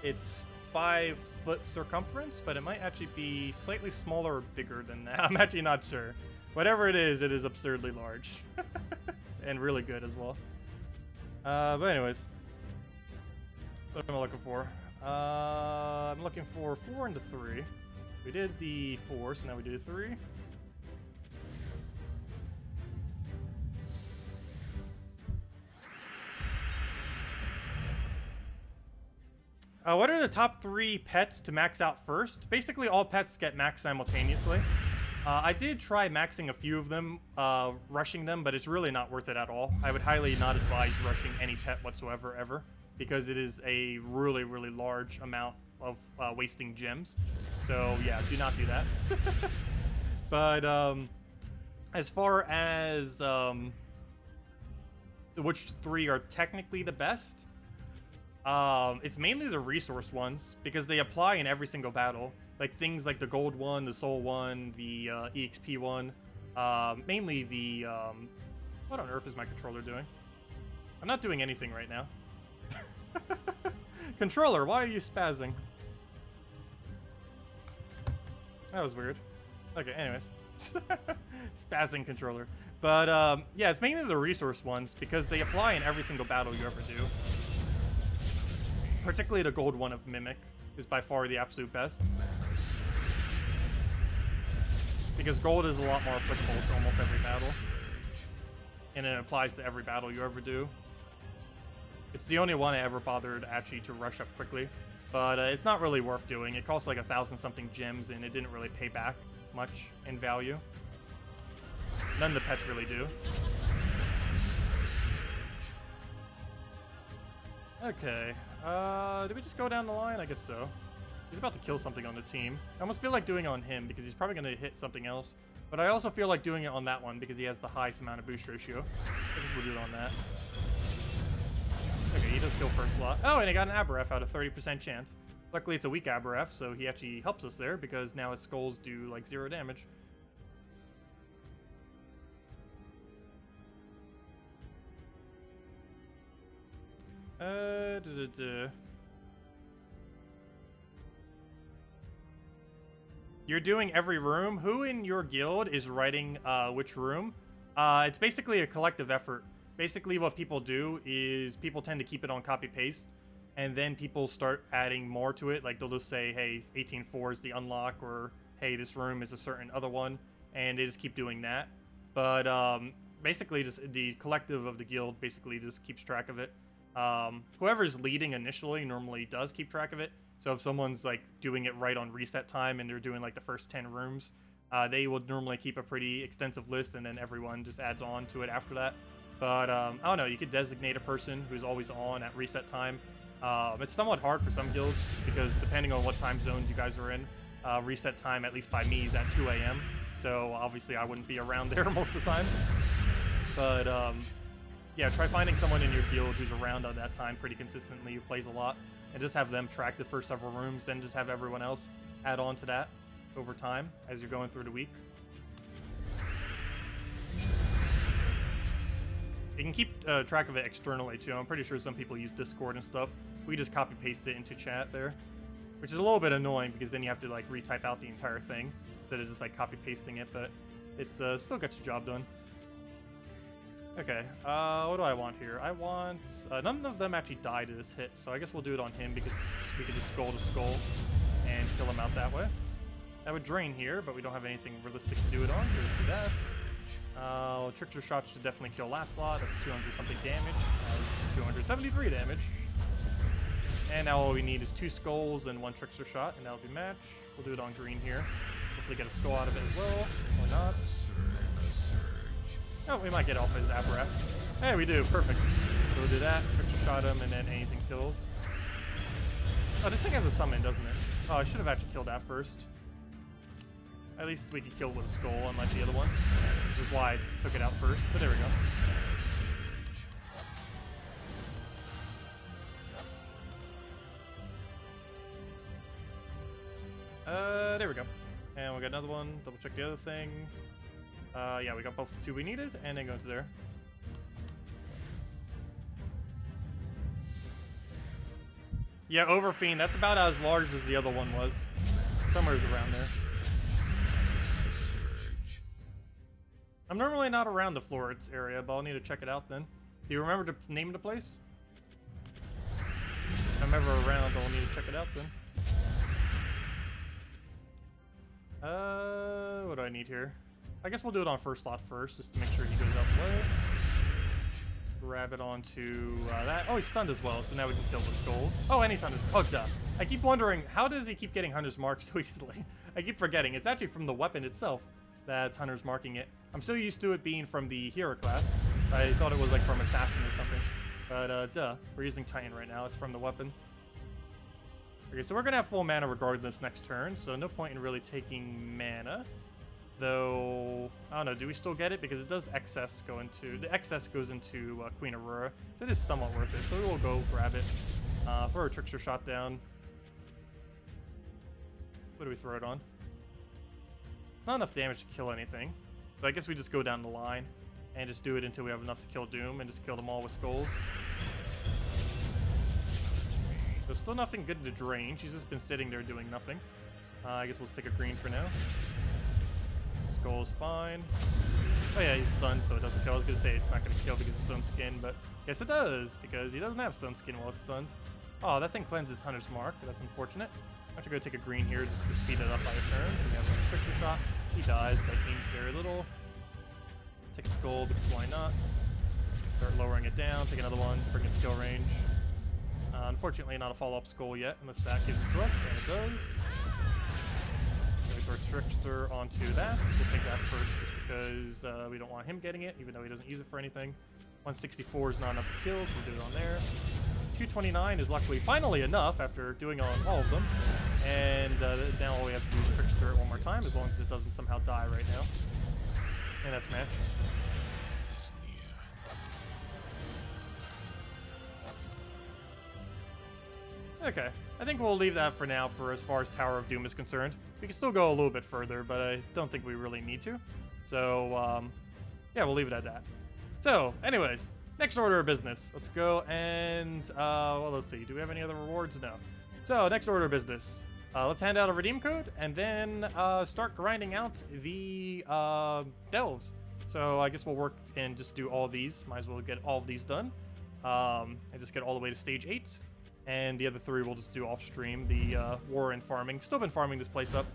S1: it's 5 foot circumference, but it might actually be slightly smaller or bigger than that. I'm actually not sure. Whatever it is absurdly large. And really good as well. But anyways, what am I looking for? I'm looking for 4 into 3. We did the 4, so now we do 3. What are the top 3 pets to max out first? Basically, all pets get maxed simultaneously. I did try maxing a few of them, rushing them, but it's really not worth it at all. I would highly not advise rushing any pet whatsoever, ever, because it is a really, really large amount of wasting gems. So, yeah, do not do that. But, as far as which 3 are technically the best, it's mainly the resource ones, because they apply in every single battle. Like things like the gold one, the soul one, the EXP one. Mainly the, what on earth is my controller doing? I'm not doing anything right now. Controller, why are you spazzing? That was weird. Okay, anyways. Spazzing controller. But, yeah, it's mainly the resource ones, because they apply in every single battle you ever do. Particularly the gold one of Mimic is by far the absolute best. Because gold is a lot more applicable to almost every battle. And it applies to every battle you ever do. It's the only one I ever bothered actually to rush up quickly. But it's not really worth doing. It costs like 1,000-something gems and it didn't really pay back much in value. None of the pets really do. Okay, did we just go down the line? I guess so. He's about to kill something on the team. I almost feel like doing it on him because he's probably going to hit something else. But I also feel like doing it on that one because he has the highest amount of boost ratio. I guess we'll do it on that. Okay, he does kill first slot. Oh, and he got an Aberef out of 30% chance. Luckily, it's a weak Aberef, so he actually helps us there because now his skulls do like 0 damage. You're doing every room? Who in your guild is writing which room? It's basically a collective effort. Basically what people do is people tend to keep it on copy-paste, and then people start adding more to it. Like they'll just say, hey, 18.4 is the unlock, or hey, this room is a certain other one, and they just keep doing that. But basically just the collective of the guild basically just keeps track of it. Whoever's leading initially normally does keep track of it. So if someone's like doing it right on reset time and they're doing like the first 10 rooms, they would normally keep a pretty extensive list, and then everyone just adds on to it after that. But I don't know, you could designate a person who's always on at reset time. It's somewhat hard for some guilds because depending on what time zone you guys are in, reset time, at least by me, is at 2 a.m. So obviously I wouldn't be around there most of the time. But yeah, try finding someone in your guild who's around at that time pretty consistently, who plays a lot, and just have them track the first several rooms, then just have everyone else add on to that over time as you're going through the week. You can keep track of it externally too. I'm pretty sure some people use Discord and stuff. We just copy paste it into chat there, which is a little bit annoying because then you have to like retype out the entire thing instead of just like copy pasting it, but it still gets the job done. Okay, what do I want here? I want... none of them actually died to this hit, so I guess we'll do it on him because we can just skull to skull and kill him out that way. That would drain here, but we don't have anything realistic to do it on, so let's do that. Trickster shot should definitely kill last slot. That's 200 something damage. 273 damage. And now all we need is 2 skulls and 1 trickster shot, and that'll be match. We'll do it on green here. Hopefully get a skull out of it as well, or not. Oh, we might get off his apparatus. Hey, we do. Perfect. So we'll do that. Trickster shot him, and then anything kills. Oh, this thing has a summon, doesn't it? Oh, I should have actually killed that first. At least we could kill with a skull, unlike the other one. Which is why I took it out first, but there we go. There we go. And we got another one. Double check the other thing. Yeah, we got both the 2 we needed, and then go into there. Yeah, Overfiend, that's about as large as the other one was. Somewhere around there. I'm normally not around the Florence area, but I'll need to check it out then. Do you remember to name the place? If I'm ever around, I'll need to check it out then. What do I need here? I guess we'll do it on first slot first, just to make sure he goes out the way. Grab it onto that. Oh, he's stunned as well, so now we can kill the skulls. Oh, and he's Hunter's. Oh, duh. I keep wondering, how does he keep getting Hunter's Mark so easily? I keep forgetting. It's actually from the weapon itself that's Hunter's marking it. I'm still used to it being from the hero class. I thought it was like from Assassin or something. But, duh. We're using Titan right now. It's from the weapon. Okay, so we're going to have full mana regardless next turn, so no point in really taking mana. Though, I don't know, do we still get it? Because it does excess go into... The excess goes into Queen Aurora, so it is somewhat worth it. So we will go grab it. Throw a Trickster shot down. What do we throw it on? It's not enough damage to kill anything. So I guess we just go down the line and just do it until we have enough to kill Doom and just kill them all with skulls. There's still nothing good to drain. She's just been sitting there doing nothing. I guess we'll stick a green for now. Skull is fine. Oh yeah, he's stunned, so it doesn't kill. I was going to say it's not going to kill because of stun skin, but yes it does, because he doesn't have stun skin while it's stunned. Oh, that thing cleanses Hunter's Mark. That's unfortunate. I have to go take a green here just to speed it up by a turn. So we have a Trickster shot. He dies, but it means very little. Take a skull, because why not? Start lowering it down. Take another one, bring it to kill range. Unfortunately, not a follow-up skull yet, unless that gives it to us, and it does. So we throw Trickster onto that. We'll take that first, just because we don't want him getting it, even though he doesn't use it for anything. 164 is not enough to kill, so we'll do it on there. 229 is luckily finally enough after doing on all of them. And now all we have to do is Trickster it one more time, as long as it doesn't somehow die right now. And that's match. Okay, I think we'll leave that for now for as far as Tower of Doom is concerned. We can still go a little bit further, but I don't think we really need to. So, yeah, we'll leave it at that. So, anyways, next order of business. Let's go and, well, let's see. Do we have any other rewards? No. So, next order of business. Let's hand out a redeem code and then start grinding out the delves. So, I guess we'll work and just do all of these. Might as well get all of these done. And just get all the way to stage 8. And the other 3 we'll just do off stream. The war and farming. Still been farming this place up.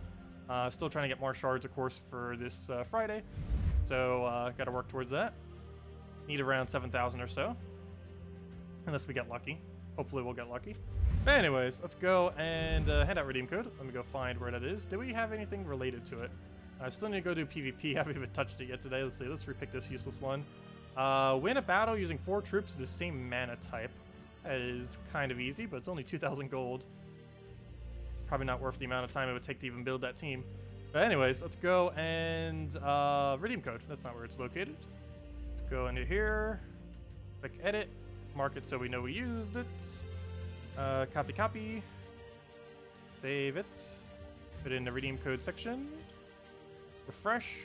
S1: Still trying to get more shards, of course, for this Friday. So, got to work towards that. Need around 7,000 or so. Unless we get lucky. Hopefully we'll get lucky. But anyways, let's go and hand out redeem code. Let me go find where that is. Do we have anything related to it? I still need to go do PvP. I haven't even touched it yet today. Let's see. Let's repick this useless one. Win a battle using 4 troops of the same mana type. That is kind of easy, but it's only 2,000 gold. Probably not worth the amount of time it would take to even build that team. But anyways, let's go and redeem code. That's not where it's located. Let's go into here. Click edit. Mark it so we know we used it. Copy. Save it. Put it in the redeem code section. Refresh.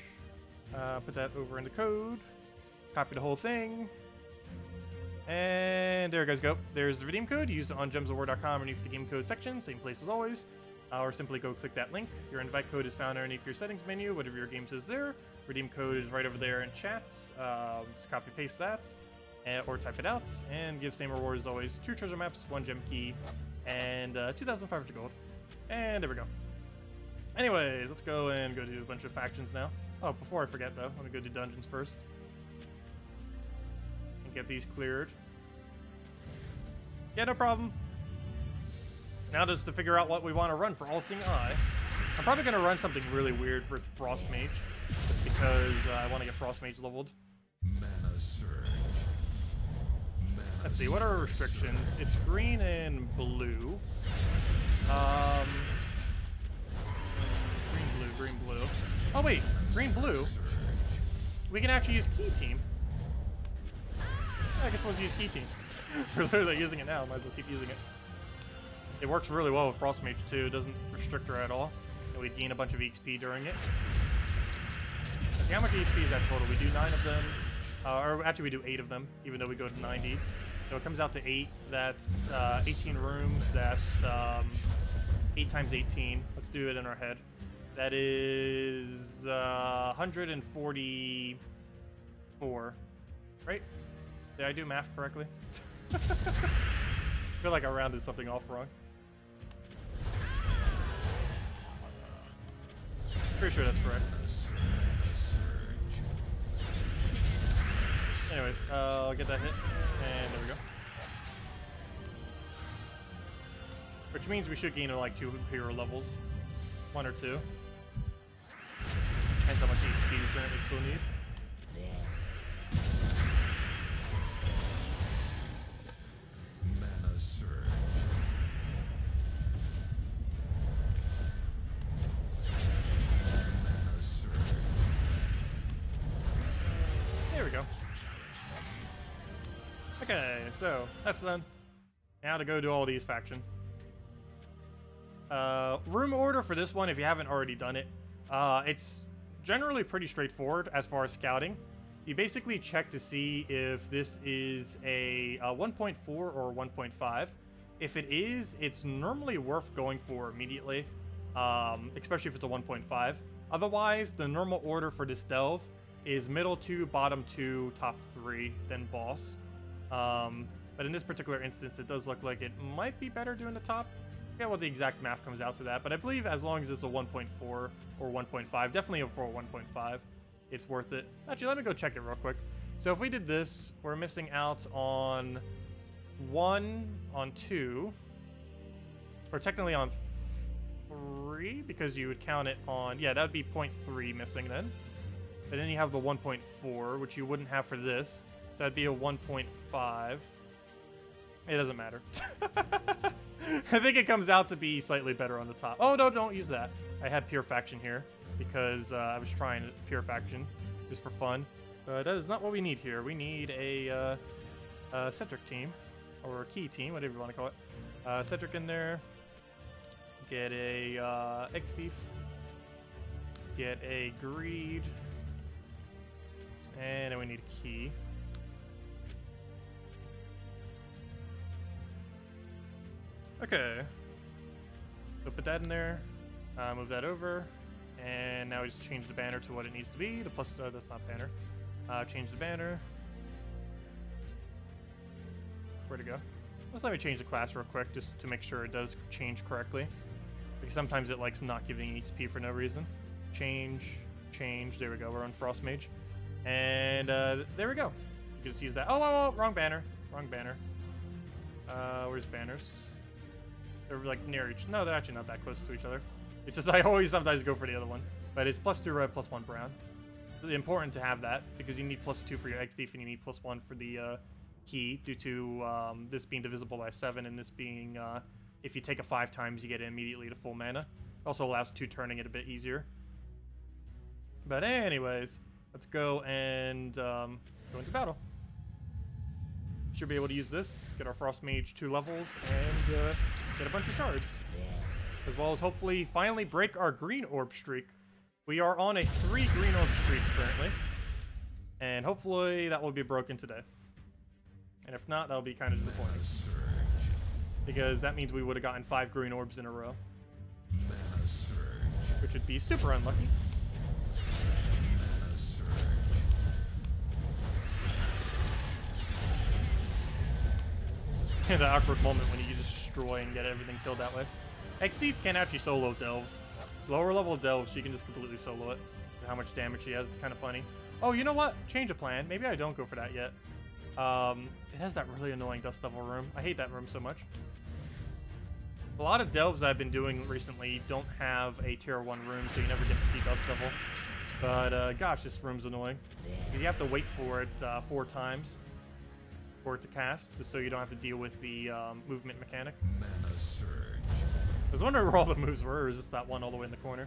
S1: Put that over in the code. Copy the whole thing. And there you guys go. There's the redeem code. Use it on gemsofwar.com underneath the game code section. Same place as always. Or simply go click that link. Your invite code is found underneath your settings menu. Whatever your game says there. Redeem code is right over there in chat. Just copy paste that. Or type it out. And give same reward as always. 2 treasure maps, 1 gem key, and 2,500 gold. And there we go. Anyways, let's go and go do a bunch of factions now. Oh, before I forget though, let me go do dungeons first. And get these cleared. Yeah, no problem. Now just to figure out what we want to run for All-Seeing Eye. I'm probably going to run something really weird for Frost Mage. Just because I want to get Frost Mage leveled.
S2: Mana surge.
S1: Let's see, what are our restrictions? It's green and blue. Green, blue. Oh wait, green, blue. We can actually use Key Team. I guess we'll use Key Team. We're literally using it now, might as well keep using it. It works really well with Frost Mage too, it doesn't restrict her at all. And we gain a bunch of EXP during it. Let's see, how much EXP is that total? We do 9 of them. Or actually we do 8 of them, even though we go to 90. So it comes out to 8. That's 18 rooms. That's 8 times 18. Let's do it in our head. That is 144. Right? Did I do math correctly? I feel like I rounded something off wrong. Pretty sure that's correct. Anyways, I'll get that hit, and there we go. Which means we should gain like 2 hero levels. 1 or 2. Depends how much HP we currently still need.
S2: Mana surge. Mana surge.
S1: There we go. Okay, so that's done. Now to go do all these faction. Room order for this one, if you haven't already done it, it's generally pretty straightforward as far as scouting. You basically check to see if this is a 1.4 or 1.5. If it is, it's normally worth going for immediately, especially if it's a 1.5. Otherwise, the normal order for this delve is middle 2, bottom 2, top 3, then boss. But in this particular instance, it does look like it might be better doing the top. I forget what the exact math comes out to that, but I believe as long as it's a 1.4 or 1.5, definitely for a 1.5, it's worth it. Actually, let me go check it real quick. So if we did this, we're missing out on 1, on 2, or technically on 3, because you would count it on, yeah, that would be 0.3 missing then. But then you have the 1.4, which you wouldn't have for this. So that'd be a 1.5. It doesn't matter. I think it comes out to be slightly better on the top. Oh, no, don't use that. I had Pure Faction here because I was trying Pure Faction just for fun. But that is not what we need here. We need a Cedric team, or Key team, whatever you want to call it. Cedric in there. Get a Egg Thief. Get a Greed. And then we need a Key. Okay, so put that in there, move that over, and now we just change the banner to what it needs to be. The plus, that's not banner. Change the banner. Where to go? Let's let me change the class real quick just to make sure it does change correctly. Because sometimes it likes not giving XP for no reason. Change, there we go, we're on Frost Mage. And there we go. You can just use that. Oh, wrong banner. Where's banners? They're like near each. No, they're actually not that close to each other. It's just I always sometimes go for the other one. But it's +2 red, +1 brown. It's important to have that because you need +2 for your Egg Thief and you need +1 for the Key due to this being divisible by 7 and this being if you take it 5 times you get it immediately to full mana. Also allows 2 turning it a bit easier. But anyways, let's go and go into battle. Should be able to use this, get our Frost Mage 2 levels, and get a bunch of shards. As well as hopefully finally break our green orb streak. We are on a 3 green orb streak currently. And hopefully that will be broken today. And if not, that'll be kind of disappointing. Because that means we would have gotten 5 green orbs in a row. Which would be super unlucky. The awkward moment when you just destroy and get everything killed that way. Egg Thief can actually solo delves. Lower level delve, she can just completely solo it. And how much damage she has, it's kind of funny. Oh, you know what? Change of plan. Maybe I don't go for that yet. It has that really annoying Dust Devil room. I hate that room so much. A lot of delves I've been doing recently don't have a tier 1 room, so you never get to see Dust Devil. But, gosh, this room's annoying. You have to wait for it 4 times for it to cast, just so you don't have to deal with the movement mechanic.
S2: Mana surge.
S1: I was wondering where all the moves were, or is this that one all the way in the corner?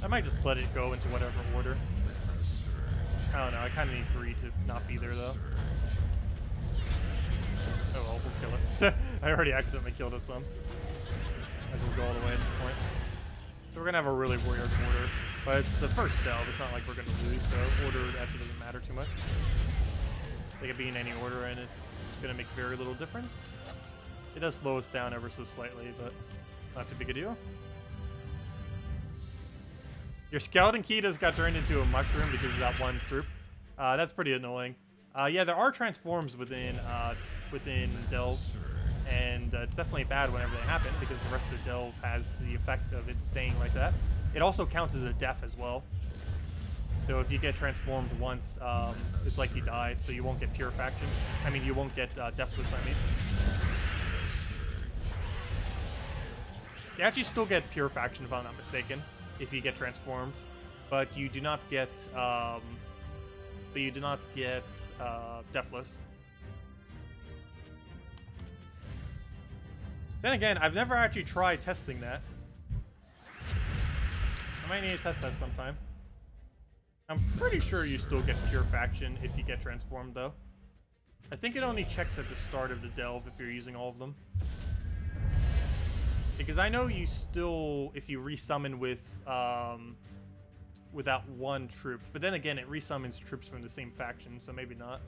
S1: I might just let it go into whatever order. I don't know, I kind of need 3 to not be there, though. Oh well, we'll kill it. I already accidentally killed us some. As we'll go all the way at this point. So we're going to have a really weird order. But it's the first delve, it's not like we're going to lose, so order actually doesn't matter too much. They could be in any order, and it's going to make very little difference. It does slow us down ever so slightly, but not too big a deal. Your skeleton key just got turned into a mushroom because of that one troop. That's pretty annoying. Yeah, there are transforms within delve, and it's definitely bad whenever they happen because the rest of the delve has the effect of it staying like that. It also counts as a death as well. So if you get transformed once, it's like you died, so you won't get pure faction. I mean, you won't get deathless, I mean. You actually still get pure faction, if I'm not mistaken, if you get transformed, but you do not get deathless. Then again, I've never actually tried testing that. I might need to test that sometime. I'm pretty sure you still get pure faction if you get transformed, though. I think it only checks at the start of the delve if you're using all of them. Because I know you still, if you resummon with without one troop, but then again, it resummons troops from the same faction, so maybe not.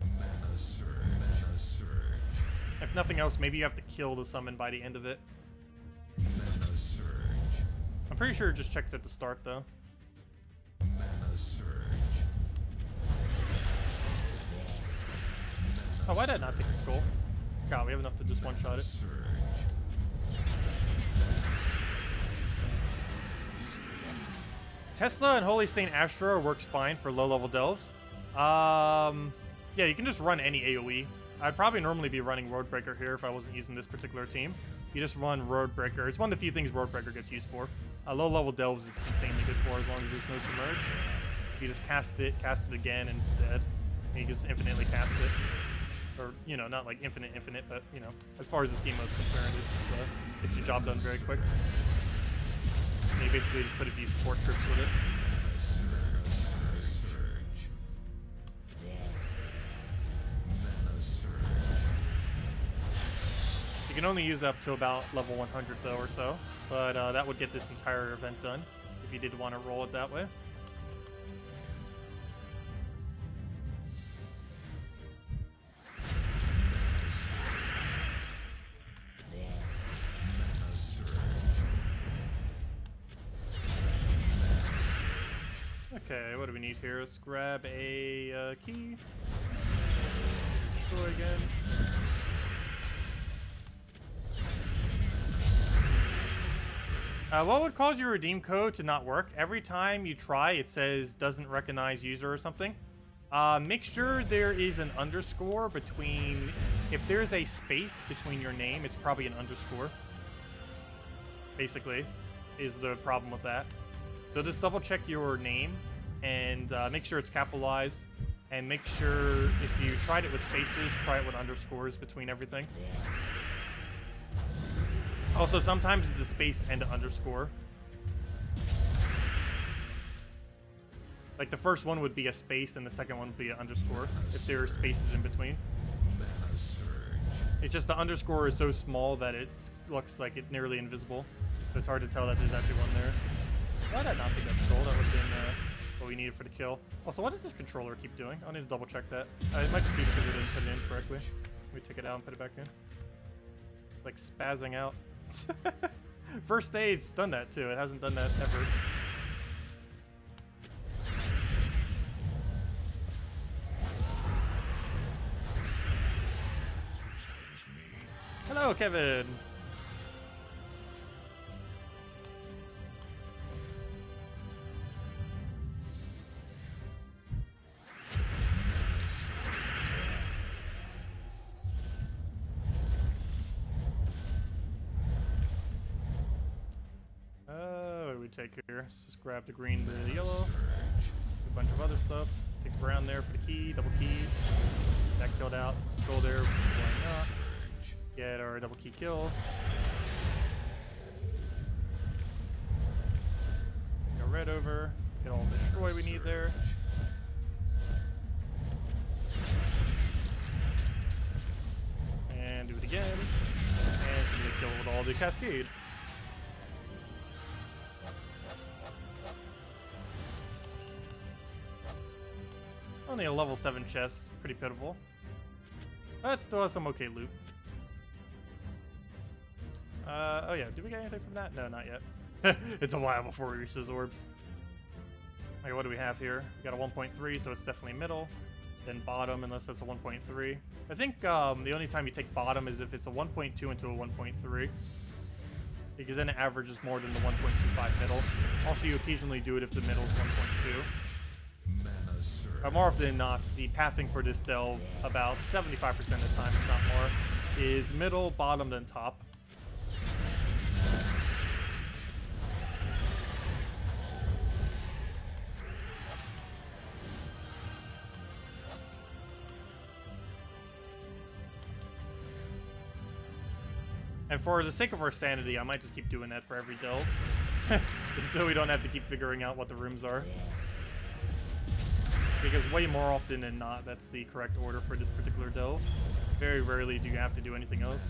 S2: Mana surge.
S1: If nothing else, maybe you have to kill the summon by the end of it.
S2: Mana surge.
S1: I'm pretty sure it just checks at the start, though.
S2: Mana surge.
S1: Oh, why did I not take a skull? God, we have enough to just one-shot it. Tesla and Holy Stain Astro works fine for low-level delves. Yeah, you can just run any AoE. I'd probably normally be running Roadbreaker here if I wasn't using this particular team. You just run Roadbreaker. It's one of the few things Roadbreaker gets used for. Low-level delves it's insanely good for as long as there's no submerge. You just cast it again instead. And you just infinitely cast it. Or, you know, not like infinite, but, you know, as far as this game mode's concerned, it gets your job done very quick. And you basically just put a few support troops with it. You can only use up to about level 100 though or so, but that would get this entire event done if you did want to roll it that way. Okay, what do we need here? Let's grab a key. Destroy again. What would cause your redeem code to not work? Every time you try, it says doesn't recognize user or something. Make sure there is an underscore between... If there's a space between your name, it's probably an underscore. Basically, is the problem with that. So just double check your name and make sure it's capitalized. And make sure if you tried it with spaces, try it with underscores between everything. Also, sometimes it's a space and an underscore. Like the first one would be a space and the second one would be an underscore if there are spaces in between. It's just the underscore is so small that it looks like it's nearly invisible. So it's hard to tell that there's actually one there. Why did I not think that skull? That would have been what we needed for the kill. Also, what does this controller keep doing? I'll need to double check that. It might just be because we didn't put it in correctly. Let me take it out and put it back in. Like spazzing out. First aid's done that too. It hasn't done that ever. Hello, Kevin. What do we take here? Let's just grab the green, the yellow, a bunch of other stuff. Take the brown there for the key, double key. That killed out. Skull there. Why not? Get our double key kill. Go red over. Get all the destroy we need there. And do it again. And so we kill with all the cascade. Only a level 7 chest, pretty pitiful. But still has some okay loot. Oh yeah, did we get anything from that? No, not yet. It's a while before we reach those orbs. Okay, what do we have here? We got a 1.3, so it's definitely middle. Then bottom, unless that's a 1.3. I think the only time you take bottom is if it's a 1.2 into a 1.3. Because then it averages more than the 1.25 middle. Also, you occasionally do it if the middle is 1.2. More often than not, the pathing for this delve, about 75% of the time, if not more, is middle, bottom, then top. And for the sake of our sanity, I might just keep doing that for every delve. So we don't have to keep figuring out what the rooms are. Because way more often than not, that's the correct order for this particular delve. Very rarely do you have to do anything else.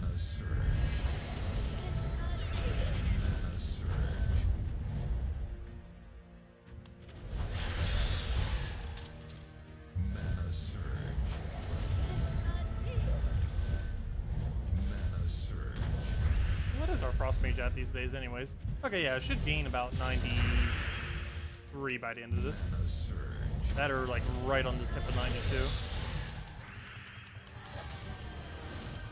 S1: What is our frost mage at these days anyways? Okay, yeah, it should gain about 93 by the end of this. That are like right on the tip of 92.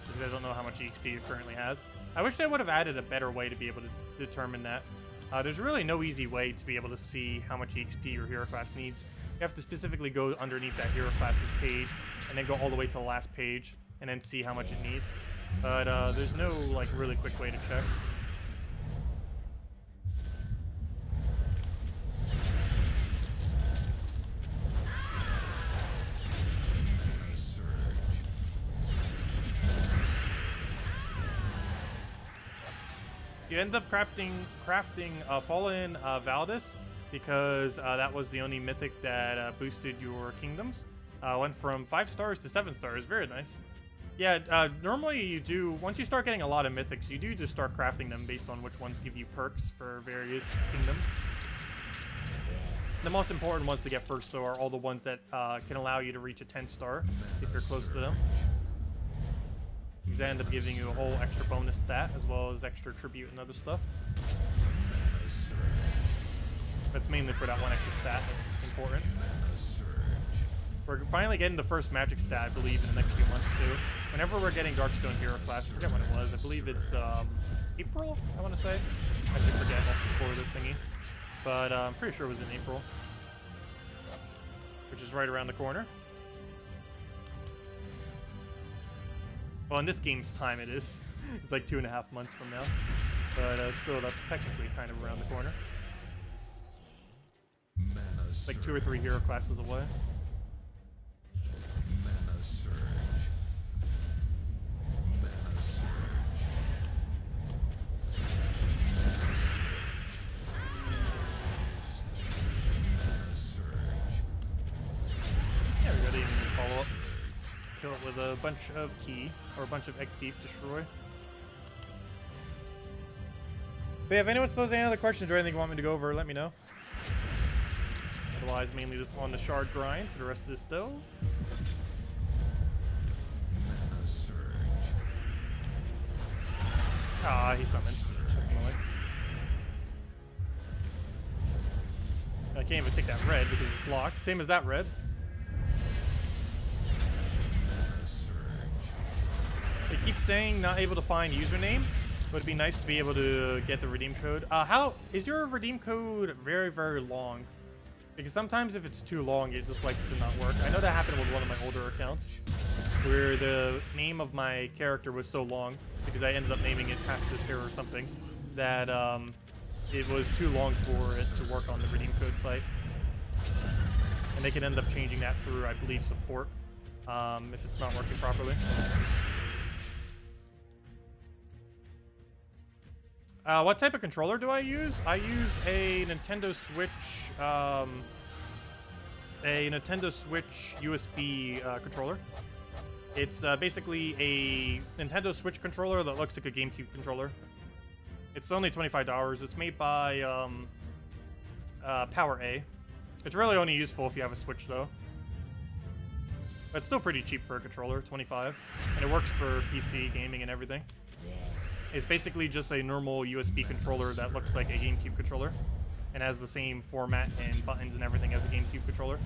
S1: Because I don't know how much EXP it currently has. I wish they would have added a better way to be able to determine that. There's really no easy way to be able to see how much EXP your hero class needs. You have to specifically go underneath that hero class's page and then go all the way to the last page and then see how much it needs. But there's no like really quick way to check. You end up crafting Fallen Valdis because that was the only mythic that boosted your kingdoms. Went from 5 stars to 7 stars. Very nice. Yeah, normally you do, once you start getting a lot of mythics, you do just start crafting them based on which ones give you perks for various kingdoms. The most important ones to get first, though, are all the ones that can allow you to reach a 10 star if you're close to them. These end up giving you a whole extra bonus stat, as well as extra tribute and other stuff. That's mainly for that one extra stat that's important. We're finally getting the first magic stat, I believe, in the next few months, too. Whenever we're getting Darkstone Hero class, I forget when it was. I believe it's April, I want to say. I actually forget before the thingy. But I'm pretty sure it was in April. Which is right around the corner. Well, in this game's time it is. It's like 2.5 months from now. But still, that's technically kind of around the corner. It's like 2 or 3 hero classes away.
S2: Mana surge. Mana surge. Mana surge.
S1: Yeah, we gotta even follow up. Kill it with a bunch of key, or a bunch of egg thief destroy. But yeah, if anyone still has any other questions or anything you want me to go over, let me know. Otherwise, mainly just on the shard grind for the rest of this delve.
S2: Mana surge.
S1: Ah, he summoned. That's annoying. I can't even take that red because it's blocked. Same as that red.
S2: Mana surge.
S1: They keep saying not able to find username, but it'd be nice to be able to get the redeem code. How is your redeem code very, very long? Because sometimes if it's too long, it just likes to not work. I know that happened with one of my older accounts, where the name of my character was so long, because I ended up naming it Tacet or something, that it was too long for it to work on the redeem code site. And they can end up changing that through, I believe, support, if it's not working properly. What type of controller do I use? I use a Nintendo Switch, USB controller. It's basically a Nintendo Switch controller that looks like a GameCube controller. It's only $25. It's made by Power A. It's really only useful if you have a Switch, though. But it's still pretty cheap for a controller, $25, and it works for PC gaming and everything. It's basically just a normal USB controller that looks like a GameCube controller and has the same format and buttons and everything as a GameCube controller.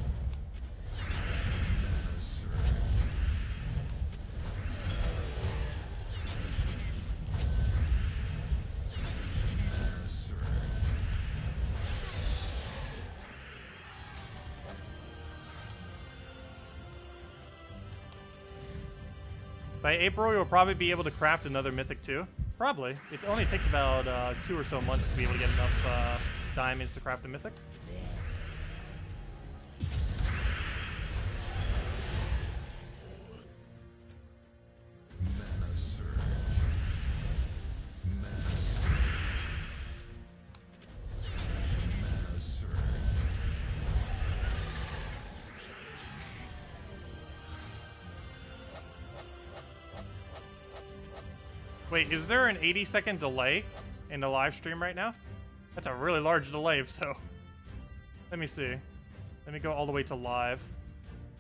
S1: By April, you'll probably be able to craft another Mythic too. Probably. It only takes about 2 or so months to be able to get enough diamonds to craft a Mythic. Wait, is there an 80-second delay in the live stream right now? That's a really large delay, so... Let me see. Let me go all the way to live.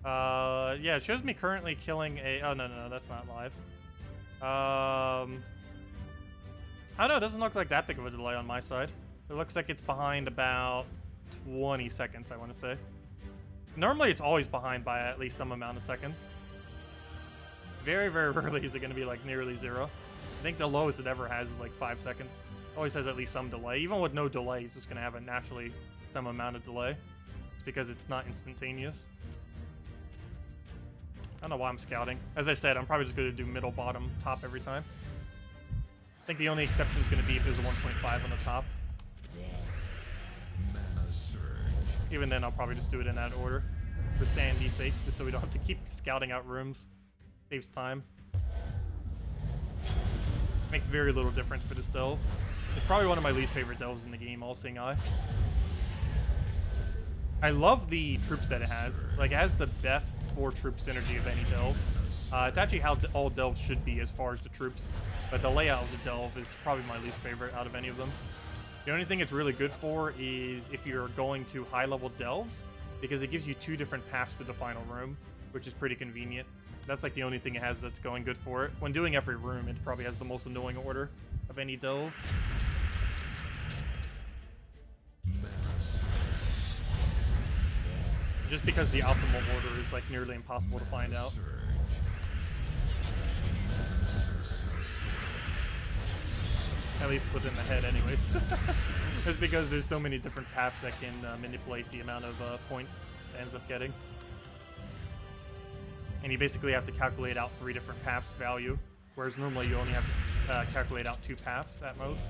S1: Yeah, it shows me currently killing a... Oh, no, that's not live. I don't know, it doesn't look like that big of a delay on my side. It looks like it's behind about 20 seconds, I want to say. Normally, it's always behind by at least some amount of seconds. Very, very rarely is it going to be, like, nearly 0. I think the lowest it ever has is like 5 seconds. Always has at least some delay. Even with no delay, it's just going to have a naturally some amount of delay. It's because it's not instantaneous. I don't know why I'm scouting. As I said, I'm probably just going to do middle, bottom, top every time. I think the only exception is going to be if there's a 1.5 on the top. Even then, I'll probably just do it in that order. For Sandy's sake, just so we don't have to keep scouting out rooms. Saves time. Makes very little difference for this delve. It's probably one of my least favorite delves in the game, All Seeing Eye. I love the troops that it has. Like, it has the best 4-troop synergy of any delve. It's actually how all delves should be as far as the troops. But the layout of the delve is probably my least favorite out of any of them. The only thing it's really good for is if you're going to high-level delves, because it gives you 2 different paths to the final room, which is pretty convenient. That's like the only thing it has that's going good for it. When doing every room, it probably has the most annoying order of any delve. Just because the optimal order is like nearly impossible to find out. At least within the head anyways. It's because there's so many different paths that can manipulate the amount of points it ends up getting. And you basically have to calculate out 3 different paths value, whereas normally you only have to calculate out 2 paths at most.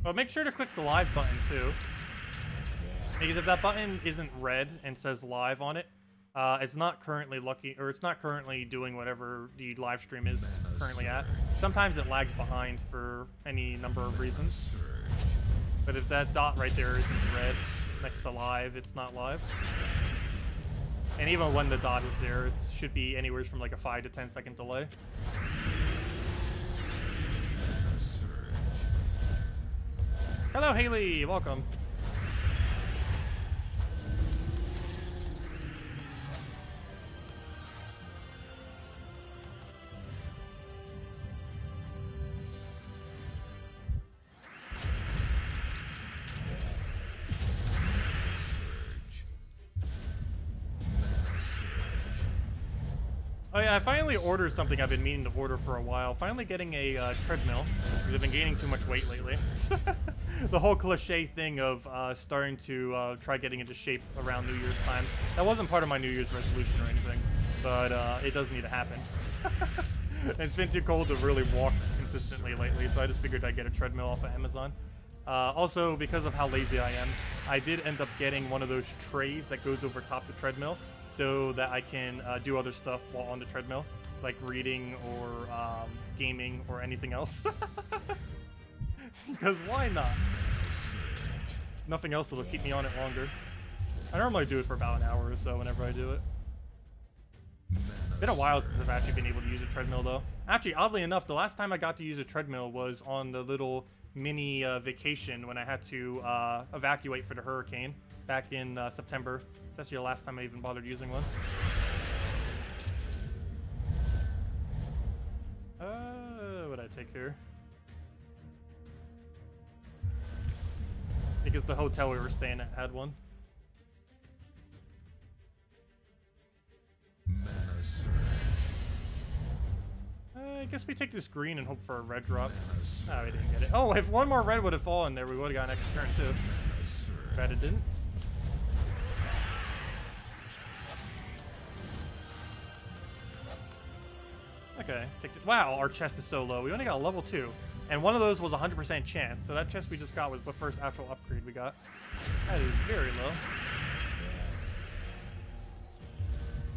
S1: But make sure to click the live button too, because if that button isn't red and says live on it, it's not currently it's not currently doing whatever the live stream is currently at. Sometimes it lags behind for any number of reasons. But if that dot right there isn't red next to live, it's not live. And even when the dot is there, it should be anywhere from like a 5 to 10 second delay. Hello, Haley. Welcome. Oh yeah, I finally ordered something I've been meaning to order for a while. Finally getting a treadmill, because I've been gaining too much weight lately. The whole cliche thing of starting to try getting into shape around New Year's time. That wasn't part of my New Year's resolution or anything, but it does need to happen. It's been too cold to really walk consistently lately, so I just figured I'd get a treadmill off of Amazon. Also, because of how lazy I am, I did end up getting one of those trays that goes over top the treadmill, so that I can do other stuff while on the treadmill, like reading or gaming or anything else. Because why not? Nothing else that'll keep me on it longer. I normally do it for about an hour or so whenever I do it. Been a while since I've actually been able to use a treadmill though. Actually, oddly enough, the last time I got to use a treadmill was on the little mini vacation when I had to evacuate for the hurricane back in September. It's actually the last time I even bothered using one. What did I take here? Because the hotel we were staying at had one. I guess we take this green and hope for a red drop. Oh, we didn't get it. Oh, if one more red would have fallen there, we would have got an extra turn too. Bad it didn't. Okay. Wow, our chest is so low. We only got a level 2. And one of those was 100% chance. So that chest we just got was the first actual upgrade we got. That is very low.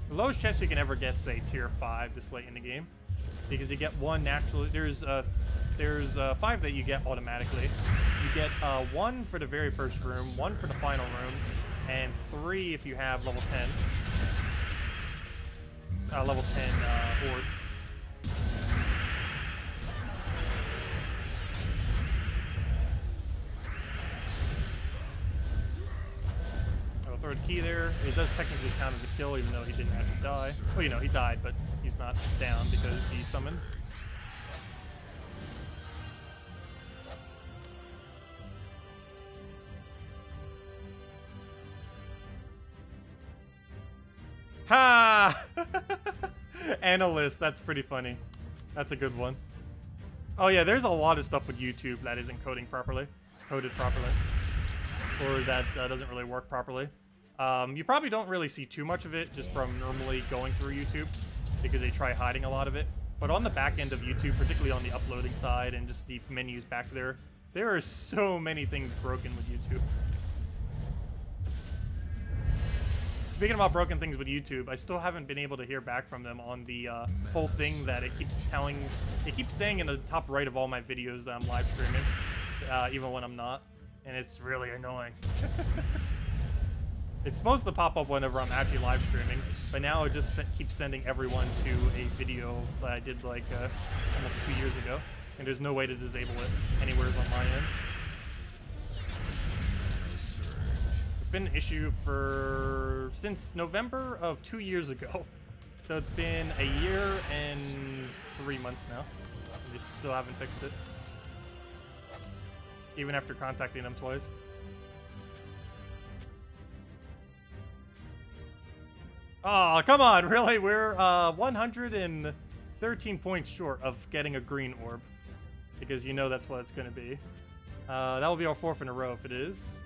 S1: The lowest chest you can ever get, say, tier 5 this late in the game. Because you get one naturally. There's 5 that you get automatically. You get 1 for the very first room, 1 for the final room, and 3 if you have level 10. Level 10 horde. I'll throw the key there. It does technically count as a kill, even though he didn't actually die. Well, you know, he died, but he's not down because he summoned. Ha! Analyst, that's pretty funny. That's a good one. Oh yeah, there's a lot of stuff with YouTube that isn't coded properly. Or that doesn't really work properly. You probably don't really see too much of it just from normally going through YouTube because they try hiding a lot of it. But on the back end of YouTube, particularly on the uploading side and just the menus back there, there are so many things broken with YouTube. Speaking about broken things with YouTube, I still haven't been able to hear back from them on the whole thing that it keeps saying in the top right of all my videos that I'm live streaming, even when I'm not, and it's really annoying. It's supposed to pop up whenever I'm actually live streaming, but now it just keeps sending everyone to a video that I did like almost 2 years ago, and there's no way to disable it anywhere on my end. Been an issue since November of 2 years ago, so it's been a year and 3 months now. They still haven't fixed it, even after contacting them twice. Oh, come on, really? We're 113 points short of getting a green orb, because you know that's what it's going to be. That will be our 4th in a row if it is.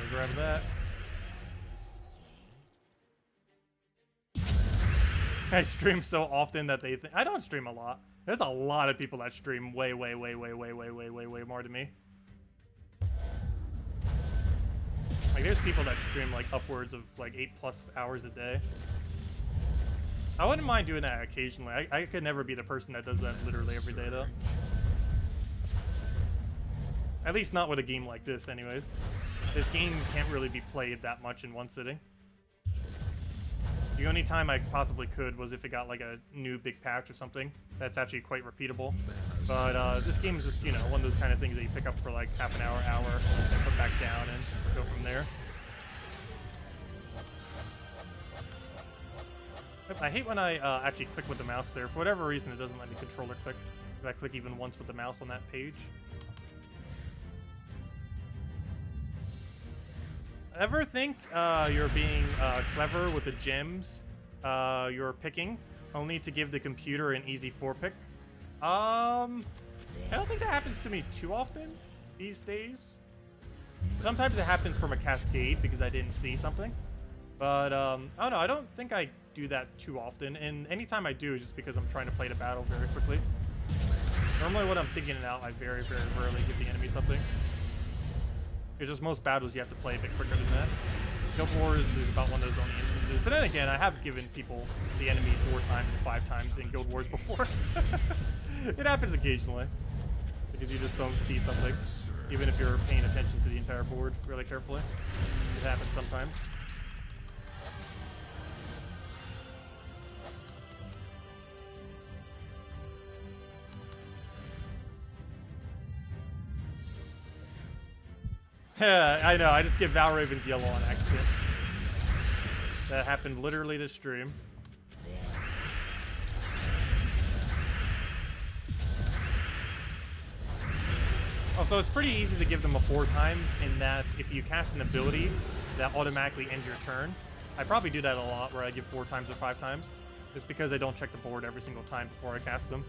S1: Grab that. I stream so often that they think I don't stream a lot. There's a lot of people that stream way more than me. Like there's people that stream like upwards of like 8+ hours a day. I wouldn't mind doing that occasionally. I could never be the person that does that literally every day though. At least not with a game like this anyways. This game can't really be played that much in one sitting. The only time I possibly could was if it got like a new big patch or something. That's actually quite repeatable. But this game is just, you know, one of those kind of things that you pick up for like half an hour, and put back down and go from there. I hate when I actually click with the mouse there. For whatever reason, it doesn't let me controller click. If I click even once with the mouse on that page. Ever think you're being clever with the gems you're picking, only to give the computer an easy 4-pick? I don't think that happens to me too often these days. Sometimes it happens from a cascade because I didn't see something. But, I don't know, I don't think I do that too often. And anytime I do, is just because I'm trying to play the battle very quickly. Normally when I'm thinking it out, I very, very rarely give the enemy something. It's just most battles you have to play a bit quicker than that. Guild Wars is about one of those only instances. But then again, I have given people the enemy 4 times or 5 times in Guild Wars before. It happens occasionally. Because you just don't see something. Even if you're paying attention to the entire board really carefully. It happens sometimes. I know, I just get Valraven's yellow on accident. That happened literally this stream. Also, it's pretty easy to give them a 4 times in that if you cast an ability that automatically ends your turn. I probably do that a lot where I give 4 times or 5 times. Just because I don't check the board every single time before I cast them.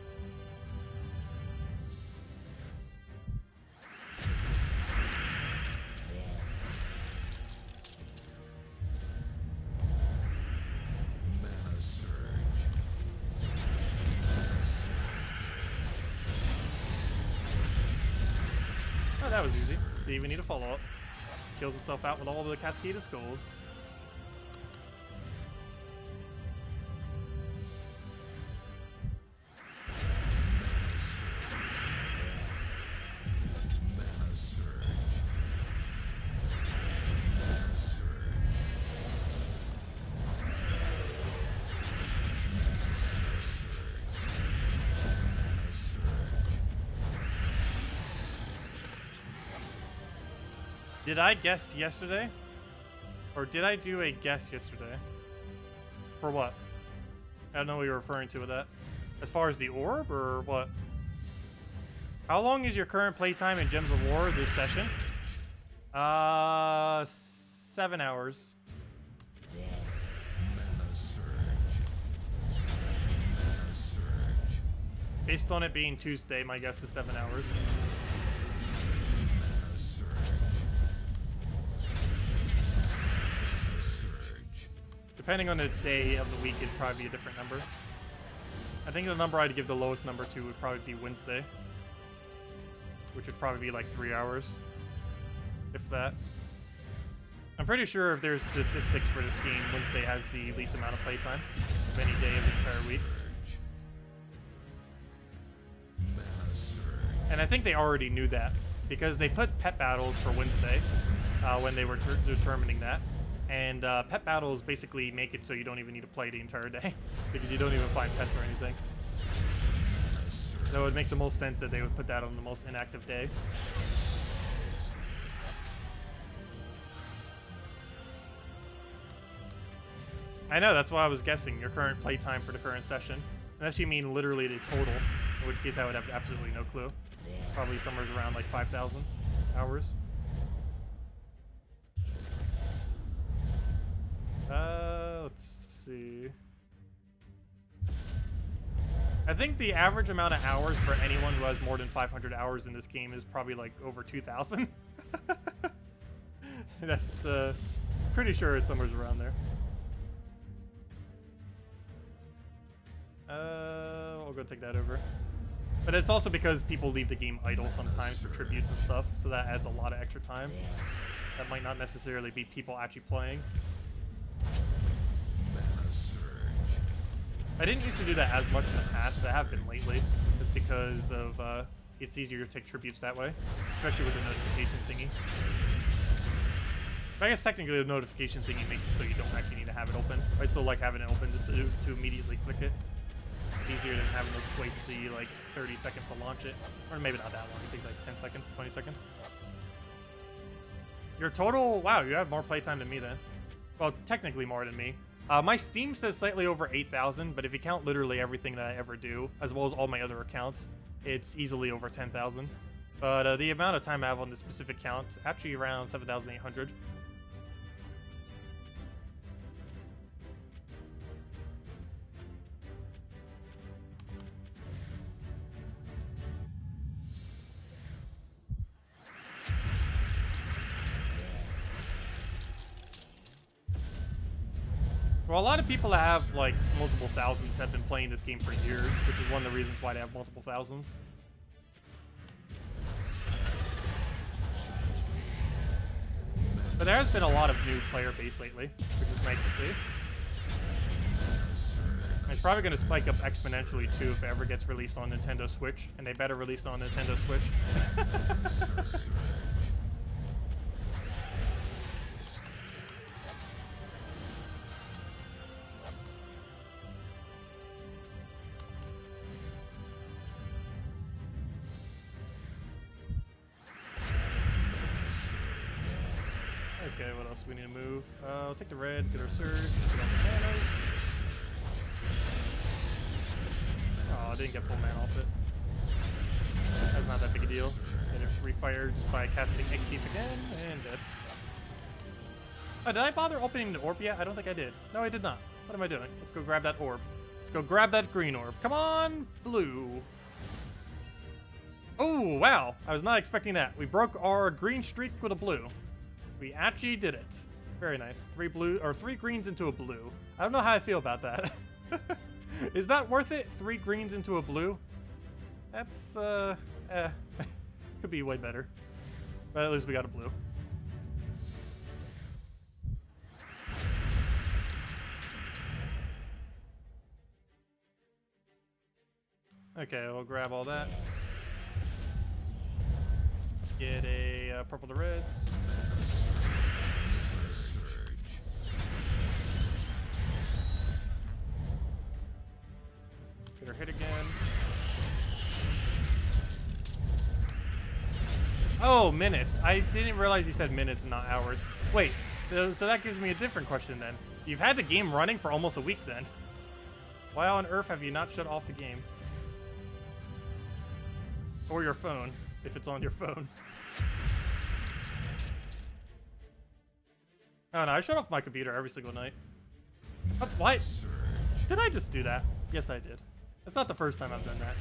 S1: That was easy. Didn't even need a follow-up. Kills itself out with all the cascade of skulls. Did I guess yesterday? Or did I do a guess yesterday? For what? I don't know what you're referring to with that. As far as the orb, or what? How long is your current playtime in Gems of War this session? 7 hours. Based on it being Tuesday, my guess is 7 hours. Depending on the day of the week, it'd probably be a different number. I think the number I'd give the lowest number to would probably be Wednesday. Which would probably be like 3 hours. If that. I'm pretty sure if there's statistics for this game, Wednesday has the least amount of playtime of any day of the entire week. And I think they already knew that. Because they put pet battles for Wednesday when they were determining that. And pet battles basically make it so you don't even need to play the entire day. Because you don't even find pets or anything. So it would make the most sense that they would put that on the most inactive day. I know, that's why I was guessing your current playtime for the current session. Unless you mean literally the total, in which case I would have absolutely no clue. Probably somewhere around like 5,000 hours. Let's see. I think the average amount of hours for anyone who has more than 500 hours in this game is probably like over 2,000. That's pretty sure it's somewhere around there. I'll go take that over. But it's also because people leave the game idle sometimes for tributes and stuff, so that adds a lot of extra time. That might not necessarily be people actually playing. I didn't used to do that as much in the past, I have been lately, just because of it's easier to take tributes that way, especially with the notification thingy. But I guess technically the notification thingy makes it so you don't actually need to have it open. I still like having it open just to immediately click it. It's easier than having to waste the like 30 seconds to launch it. Or maybe not that long. It takes like 10 seconds, 20 seconds. Your total, wow, you have more playtime than me then. Well, technically more than me. My Steam says slightly over 8,000, but if you count literally everything that I ever do, as well as all my other accounts, it's easily over 10,000. But the amount of time I have on this specific count, actually around 7,800. Well, a lot of people that have like multiple thousands have been playing this game for years, which is one of the reasons why they have multiple thousands. But there has been a lot of new player base lately, which is nice to see. And it's probably going to spike up exponentially too if it ever gets released on Nintendo Switch, and they better release it on Nintendo Switch. Okay, what else do we need to move? I'll take the red, get our surge, get on the manas. Oh, I didn't get full mana off it. That's not that big a deal. Get it refired just by casting Egg Thief again, and dead. Oh, did I bother opening the orb yet? I don't think I did. No, I did not. What am I doing? Let's go grab that orb. Let's go grab that green orb. Come on, blue. Oh, wow. I was not expecting that. We broke our green streak with a blue. We actually did it. Very nice. 3 greens into a blue. I don't know how I feel about that. Is that worth it? 3 greens into a blue? That's, could be way better. But at least we got a blue. Okay, we'll grab all that. Get a purple to reds. Get her hit again. Oh, minutes. I didn't realize you said minutes and not hours. Wait, so that gives me a different question then. You've had the game running for almost a week then. Why on earth have you not shut off the game? Or your phone, if it's on your phone. Oh no, I shut off my computer every single night. Oh, what? Did I just do that? Yes, I did. That's not the first time I've done that.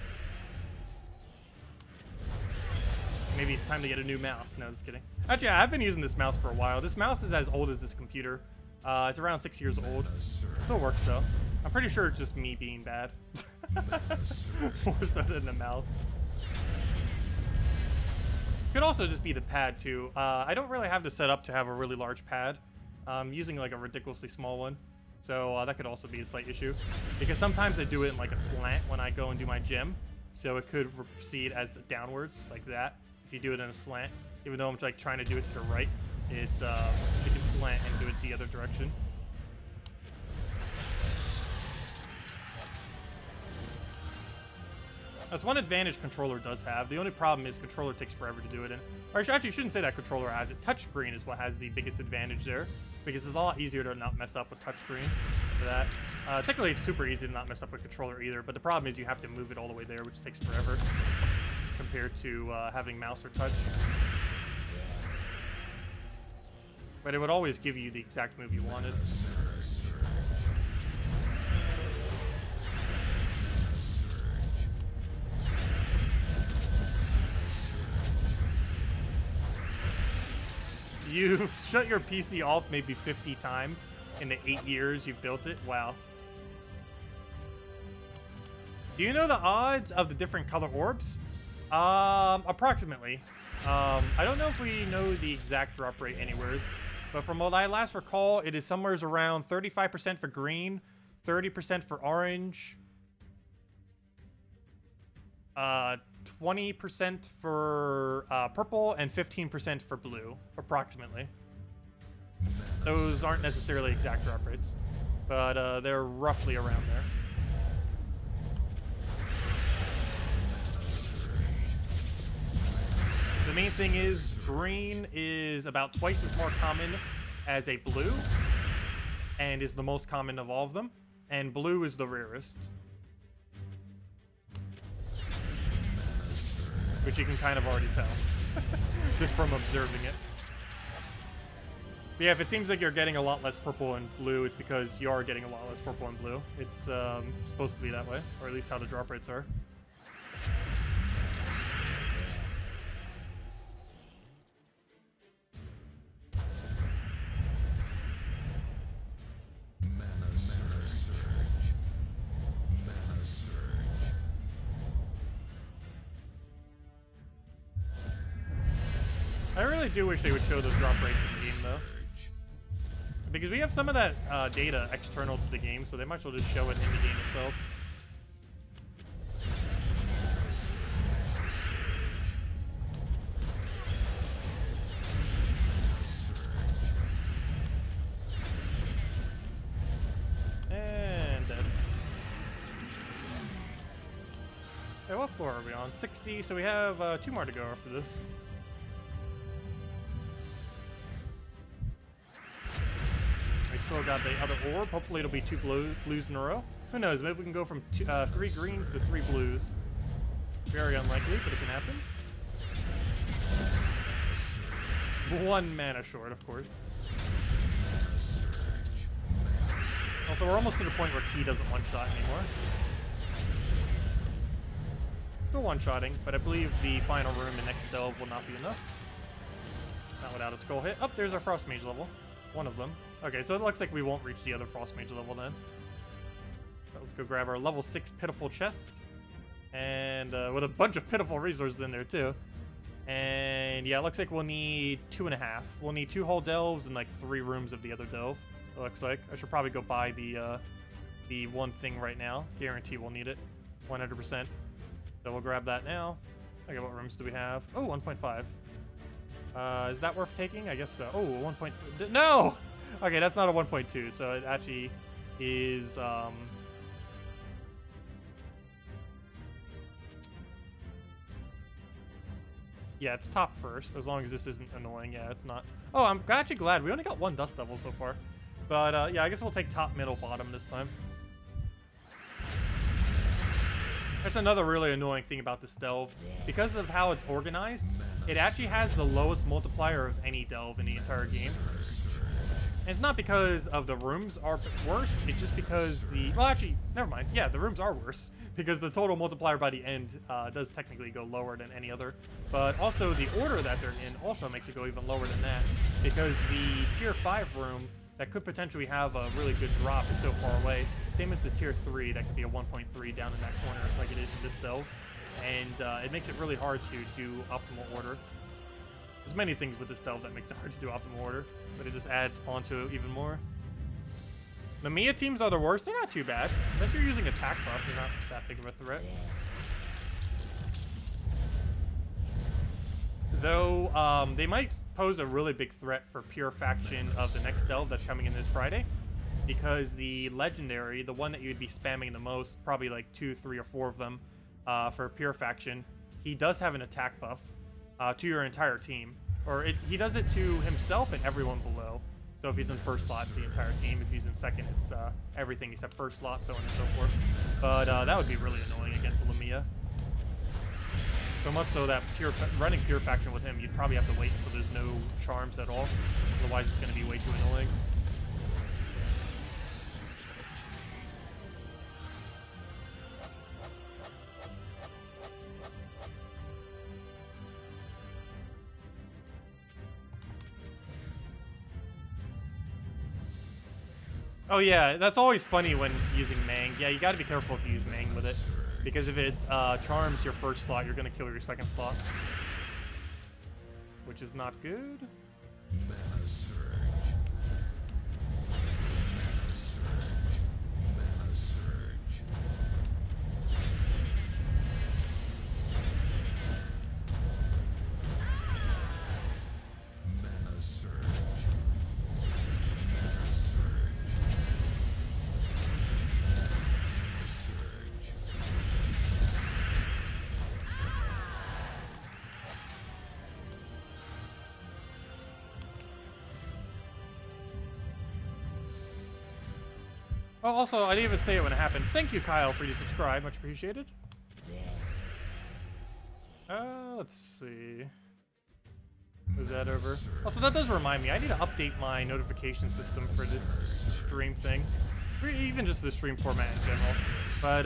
S1: Maybe it's time to get a new mouse. No, just kidding. Actually, I've been using this mouse for a while. This mouse is as old as this computer. It's around 6 years old. Still works though. I'm pretty sure it's just me being bad. More so than the mouse. Could also just be the pad too. I don't really have this set up to have a really large pad. I'm using like a ridiculously small one. So that could also be a slight issue. Because sometimes I do it in like a slant when I go and do my gym. So it could proceed as downwards like that. If you do it in a slant, even though I'm like trying to do it to the right, it can slant and do it the other direction. That's one advantage controller does have. The only problem is controller takes forever to do it in. Or I actually shouldn't say that controller has it. Touchscreen is what has the biggest advantage there. Because it's a lot easier to not mess up with touchscreen for that. Technically, it's super easy to not mess up with controller either. But the problem is you have to move it all the way there, which takes forever. Compared to having mouse or touch. But it would always give you the exact move you wanted. You've shut your PC off maybe 50 times in the 8 years you've built it? Wow. Do you know the odds of the different color orbs? Approximately. I don't know if we know the exact drop rate anywhere, but from what I last recall, it is somewhere around 35% for green, 30% for orange, 20% for purple, and 15% for blue, approximately. Those aren't necessarily exact drop rates, but they're roughly around there. The main thing is green is about twice as more common as a blue and is the most common of all of them, and blue is the rarest, which you can kind of already tell just from observing it. But yeah, if it seems like you're getting a lot less purple and blue, it's because you are getting a lot less purple and blue. It's supposed to be that way, or at least how the drop rates are. I really do wish they would show those drop rates in the game, though. Because we have some of that data external to the game, so they might as well just show it in the game itself. And dead. Hey, what floor are we on? 60, so we have 2 more to go after this. Still got the other orb. Hopefully it'll be 2 blues in a row. Who knows? Maybe we can go from 3 greens to 3 blues. Very unlikely, but it can happen. 1 mana short, of course. Also, we're almost to the point where Key doesn't one-shot anymore. Still one-shotting, but I believe the final room in next delve will not be enough. Not without a skull hit. Oh, there's our Frost Mage level. One of them. Okay, so it looks like we won't reach the other Frost Mage level then. But let's go grab our level 6 Pitiful chest. And with a bunch of Pitiful resources in there too. And yeah, it looks like we'll need 2.5. We'll need 2 whole delves and like 3 rooms of the other delve. It looks like. I should probably go buy the one thing right now. Guarantee we'll need it. 100%. So we'll grab that now. Okay, what rooms do we have? Oh, 1.5. Is that worth taking? I guess so. Oh, 1.2. No! Okay, that's not a 1.2, so it actually is, yeah, it's top first, as long as this isn't annoying. Yeah, it's not. Oh, I'm actually glad. We only got 1 dust devil so far. But, yeah, I guess we'll take top, middle, bottom this time. That's another really annoying thing about this delve. Because of how it's organized, it actually has the lowest multiplier of any delve in the entire game. And it's not because of the rooms are worse, it's just because the... Well, actually, never mind. Yeah, the rooms are worse, because the total multiplier by the end does technically go lower than any other. But also, the order that they're in also makes it go even lower than that, because the tier 5 room that could potentially have a really good drop is so far away. Same as the tier 3 that could be a 1.3 down in that corner, like it is in this delve. And it makes it really hard to do optimal order. There's many things with this delve that makes it hard to do optimal order, but it just adds onto it even more. The Mia teams are the worst. They're not too bad. Unless you're using attack buff, they're not that big of a threat. Though, they might pose a really big threat for pure faction of the next delve that's coming in this Friday. Because the legendary, the one that you'd be spamming the most, probably like 2, 3, or 4 of them for pure faction, he does have an attack buff. To your entire team. Or he does it to himself and everyone below. So if he's in first slot, it's the entire team. If he's in second, it's everything except first slot, so on and so forth. But that would be really annoying against Lamia. So much so that running pure faction with him, you'd probably have to wait until there's no charms at all. Otherwise, it's going to be way too annoying. Oh yeah, that's always funny when using Mang. Yeah, you gotta be careful if you use Mang with it. Because if it charms your first slot, you're gonna kill your second slot. Which is not good.
S2: Mana surge. Mana surge. Mana surge. Mana surge.
S1: Oh, also, I didn't even say it when it happened. Thank you, Kyle, for you to subscribe. Much appreciated. Let's see. Move that over. Also, that does remind me. I need to update my notification system for this stream thing. Or even just the stream format in general. But,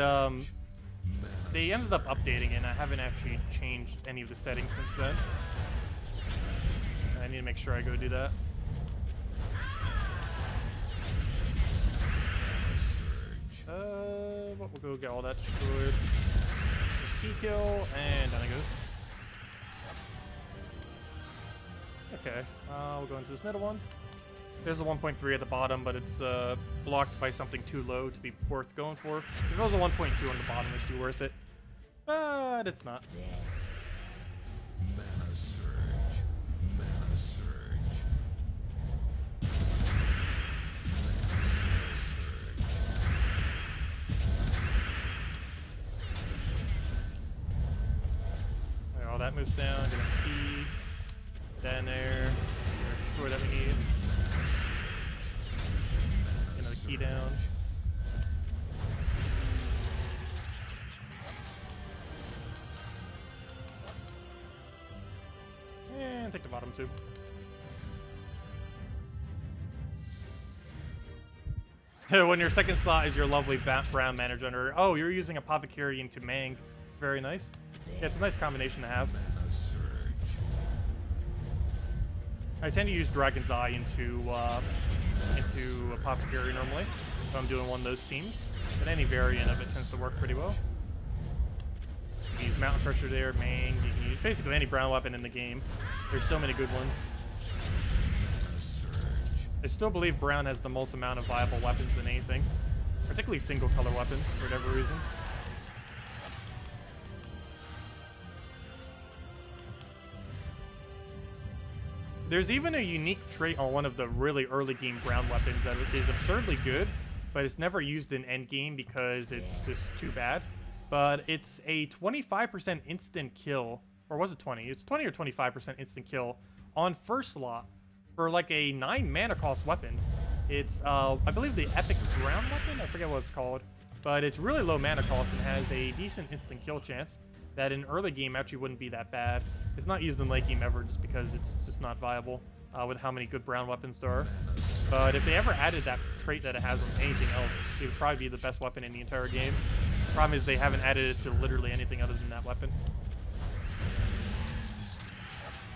S1: they ended up updating it, and I haven't actually changed any of the settings since then. I need to make sure I go do that. We'll go get all that destroyed. C-kill, and down it goes. Okay, we'll go into this middle one. There's a 1.3 at the bottom, but it's blocked by something too low to be worth going for. If it was a 1.2 on the bottom, it'd be worth it. But it's not.
S2: Mana surge. Mana surge.
S1: Alright, all that moves down. Get a key. Down there. Destroy that we need. Get another key down. And take the bottom too. When your second slot is your lovely brown mana generator. Oh, you're using Apothecary into Mang. Very nice. Yeah, it's a nice combination to have. I tend to use Dragon's Eye into Apothecary normally if I'm doing one of those teams. But any variant of it tends to work pretty well. You can use Mountain Crusher there, Mang. You can use basically any brown weapon in the game. There's so many good ones. I still believe brown has the most amount of viable weapons than anything, particularly single color weapons for whatever reason. There's even a unique trait on one of the really early game brown weapons that is absurdly good, but it's never used in end game because it's just too bad. But it's a 25% instant kill, or was it 20? It's 20 or 25% instant kill on first slot for like a 9 mana cost weapon. It's, I believe the epic ground weapon? I forget what it's called. But it's really low mana cost and has a decent instant kill chance that in early game actually wouldn't be that bad. It's not used in late game ever just because it's just not viable with how many good brown weapons there are. But if they ever added that trait that it has on anything else, it would probably be the best weapon in the entire game. Problem is they haven't added it to literally anything other than that weapon.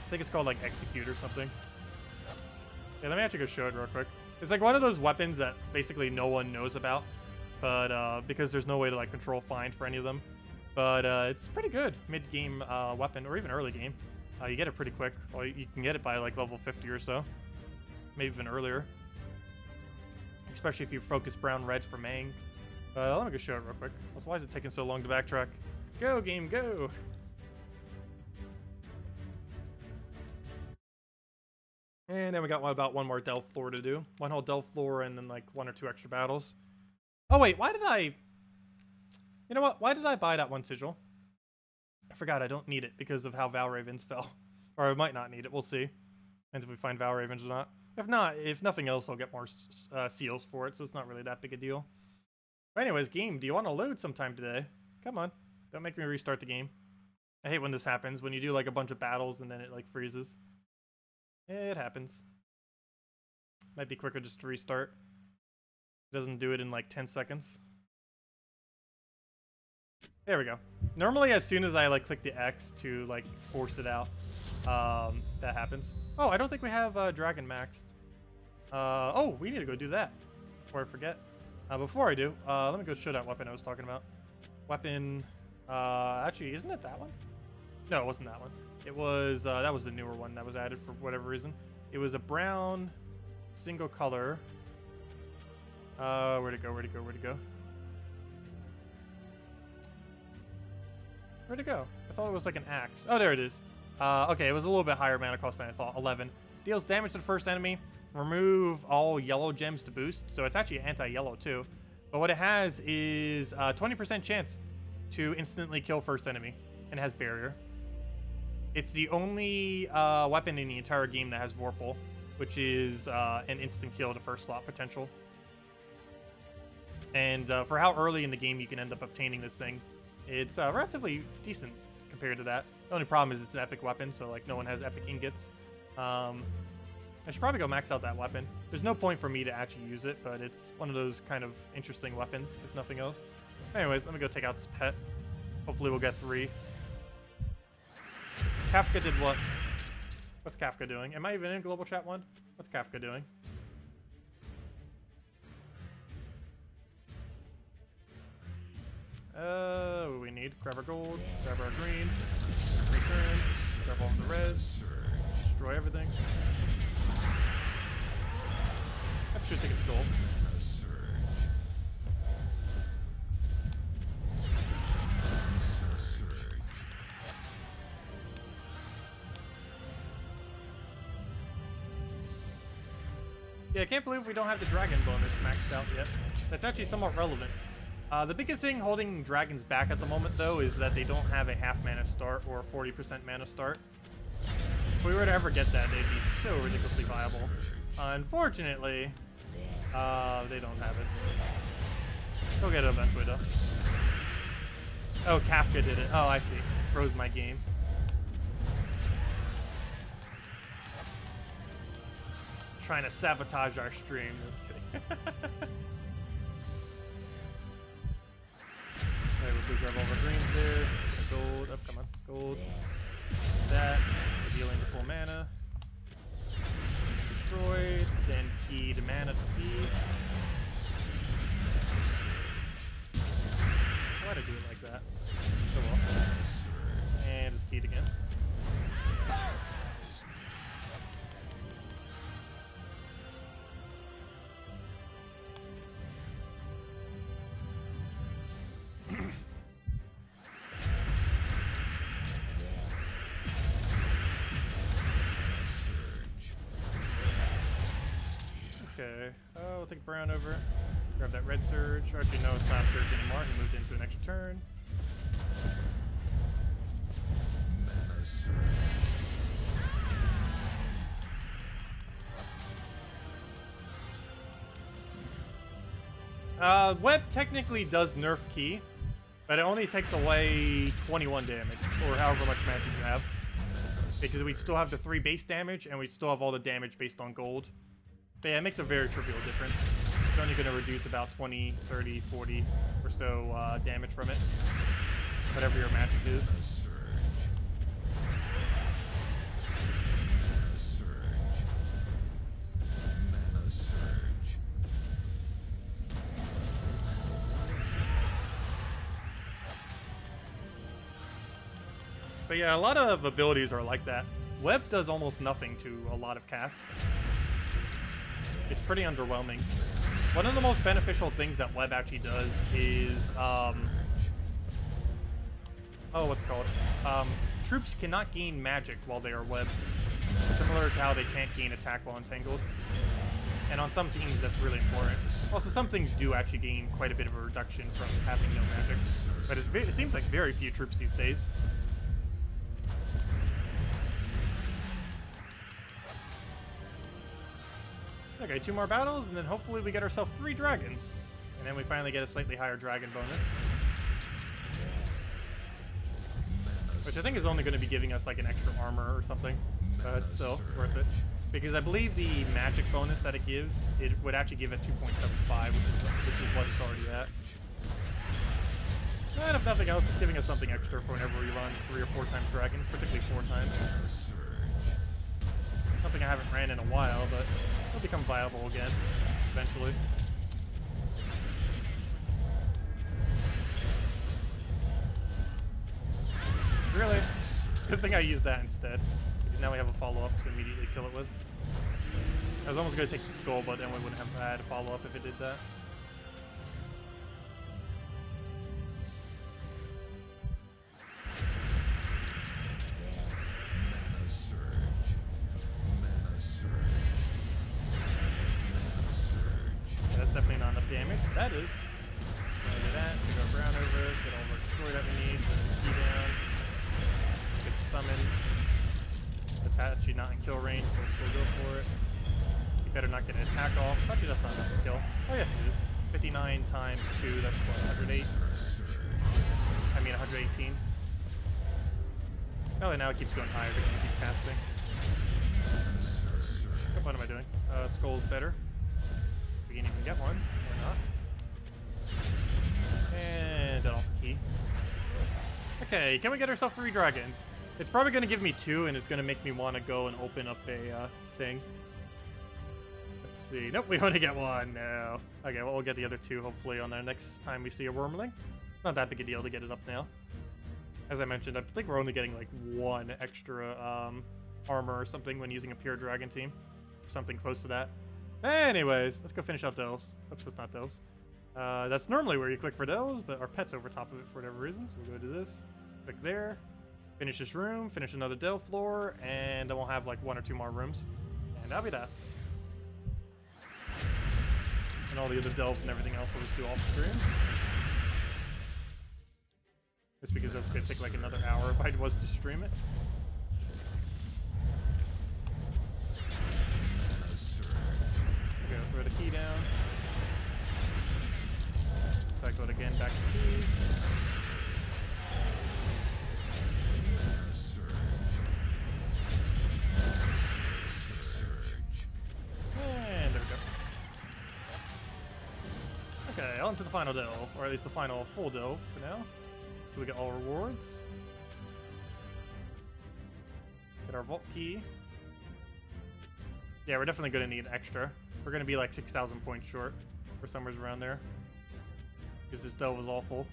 S1: I think it's called like Execute or something. Yeah, let me actually go show it real quick. It's like one of those weapons that basically no one knows about, but because there's no way to like control find for any of them. But it's pretty good mid-game weapon, or even early game. You get it pretty quick. Well, you can get it by like level 50 or so, maybe even earlier. Especially if you focus brown reds for Mang. Let me go show it real quick. Also, why is it taking so long to backtrack? Go, game, go! And then we got about one more delve floor to do. One whole delve floor and then like 1 or 2 extra battles. Oh wait, why did I... You know what? Why did I buy that one sigil? I forgot I don't need it because of how Valravens fell. Or I might not need it. We'll see. Depends if we find Valravens or not. If not, if nothing else, I'll get more seals for it, so it's not really that big a deal. But anyways, game, do you want to load sometime today? Come on. Don't make me restart the game. I hate when this happens, when you do like a bunch of battles and then it like freezes. It happens. Might be quicker just to restart. It doesn't do it in like 10 seconds. There we go. Normally, as soon as I like click the X to like force it out, that happens. Oh, I don't think we have Dragon maxed. Oh, we need to go do that before I forget. Before I do, let me go show that weapon I was talking about. Weapon, actually, isn't it that one? No, it wasn't that one. It was, that was the newer one that was added for whatever reason. It was a brown, single color. Where'd it go, where'd it go, where'd it go? Where'd it go? I thought it was like an axe. Oh, there it is. Okay, it was a little bit higher mana cost than I thought. 11. Deals damage to the first enemy. Remove all yellow gems to boost. So it's actually anti-yellow too. But what it has is a 20% chance to instantly kill first enemy. And it has barrier. It's the only weapon in the entire game that has Vorpal, which is an instant kill to first slot potential. And for how early in the game you can end up obtaining this thing, it's relatively decent compared to that. The only problem is it's an epic weapon, so like no one has epic ingots. I should probably go max out that weapon. There's no point for me to actually use it, but it's one of those kind of interesting weapons, if nothing else. Anyways, let me go take out this pet. Hopefully we'll get 3. Kafka did what? What's Kafka doing? Am I even in global chat 1? What's Kafka doing? What do we need? Grab our gold, grab our green, return, grab all the reds, destroy everything. That should take its gold. Yeah, I can't believe we don't have the dragon bonus maxed out yet. That's actually somewhat relevant. The biggest thing holding dragons back at the moment, though, is that they don't have a half mana start or 40% mana start. If we were to ever get that, they'd be so ridiculously viable. Unfortunately, they don't have it. They'll get it eventually, though. Oh, Kafka did it. Oh, I see. Froze my game. Trying to sabotage our stream. Just kidding. Alright, we'll grab all our greens there. Gold. Oh, come on. Gold. That. Dealing the full mana. Destroyed. Then keyed mana to key. Why'd I do it like that? Oh well. And just keyed again. Okay, we'll take brown over. Grab that red surge. Actually, no, it's not surge anymore. He moved into an extra turn. Web technically does nerf key, but it only takes away 21 damage, or however much magic you have. Because we'd still have the 3 base damage, and we'd still have all the damage based on gold. But yeah, it makes a very trivial difference. It's only going to reduce about 20, 30, 40 or so damage from it. Whatever your magic is. But yeah, a lot of abilities are like that. Web does almost nothing to a lot of casts. It's pretty underwhelming. One of the most beneficial things that Web actually does is, what's it called? Troops cannot gain magic while they are webbed. Similar to how they can't gain attack while entangled. And on some teams, that's really important. Also, some things do actually gain quite a bit of a reduction from having no magic. But it seems like very few troops these days. Okay, 2 more battles, and then hopefully we get ourselves 3 dragons. And then we finally get a slightly higher dragon bonus. Which I think is only going to be giving us like an extra armor or something. But still, it's worth it. Because I believe the magic bonus that it gives, it would actually give it 2.75, which is what it's already at. And if nothing else, it's giving us something extra for whenever we run 3 or 4 times dragons, particularly 4 times. Something I haven't ran in a while, but it'll become viable again, eventually. Really? Good thing I used that instead, because now we have a follow-up to immediately kill it with. I was almost going to take the skull, but then we wouldn't have had a follow-up if it did that. That's definitely not enough damage. That is. Do that. We go brown over it. Get all of our destroy that we need. Key down. Get summoned. That's actually not in kill range, so we'll still go for it. You better not get an attack off. Actually, that's not enough to kill. Oh, yes, it is. 59 times 2, that's what, 108? I mean 118. Oh, and now it keeps going higher because I keep casting. What am I doing? Skull's better. We can even get one, or not. And off key. Okay, can we get ourselves 3 dragons? It's probably going to give me 2, and it's going to make me want to go and open up a thing. Let's see. Nope, we only get 1 now. Okay, well, we'll get the other 2 hopefully on the next time we see a wormling. Not that big a deal to get it up now. As I mentioned, I think we're only getting like 1 extra armor or something when using a pure dragon team. Something close to that. Anyways, let's go finish out delves. Oops, that's not delves. That's normally where you click for delves, but our pet's over top of it for whatever reason. So we'll go to this, click there, finish this room, finish another delve floor, and then we'll have like 1 or 2 more rooms. And that'll be that. And all the other delves and everything else we'll just do off stream. Just because that's going to take like another hour if I was to stream it. Okay, throw the key down. Cycle it again, back to key. And there we go. Okay, on to the final delve, or at least the final full delve for now. So we get all rewards. Get our vault key. Yeah, we're definitely going to need extra. We're going to be like 6,000 points short, or somewhere around there. Because this delve is awful.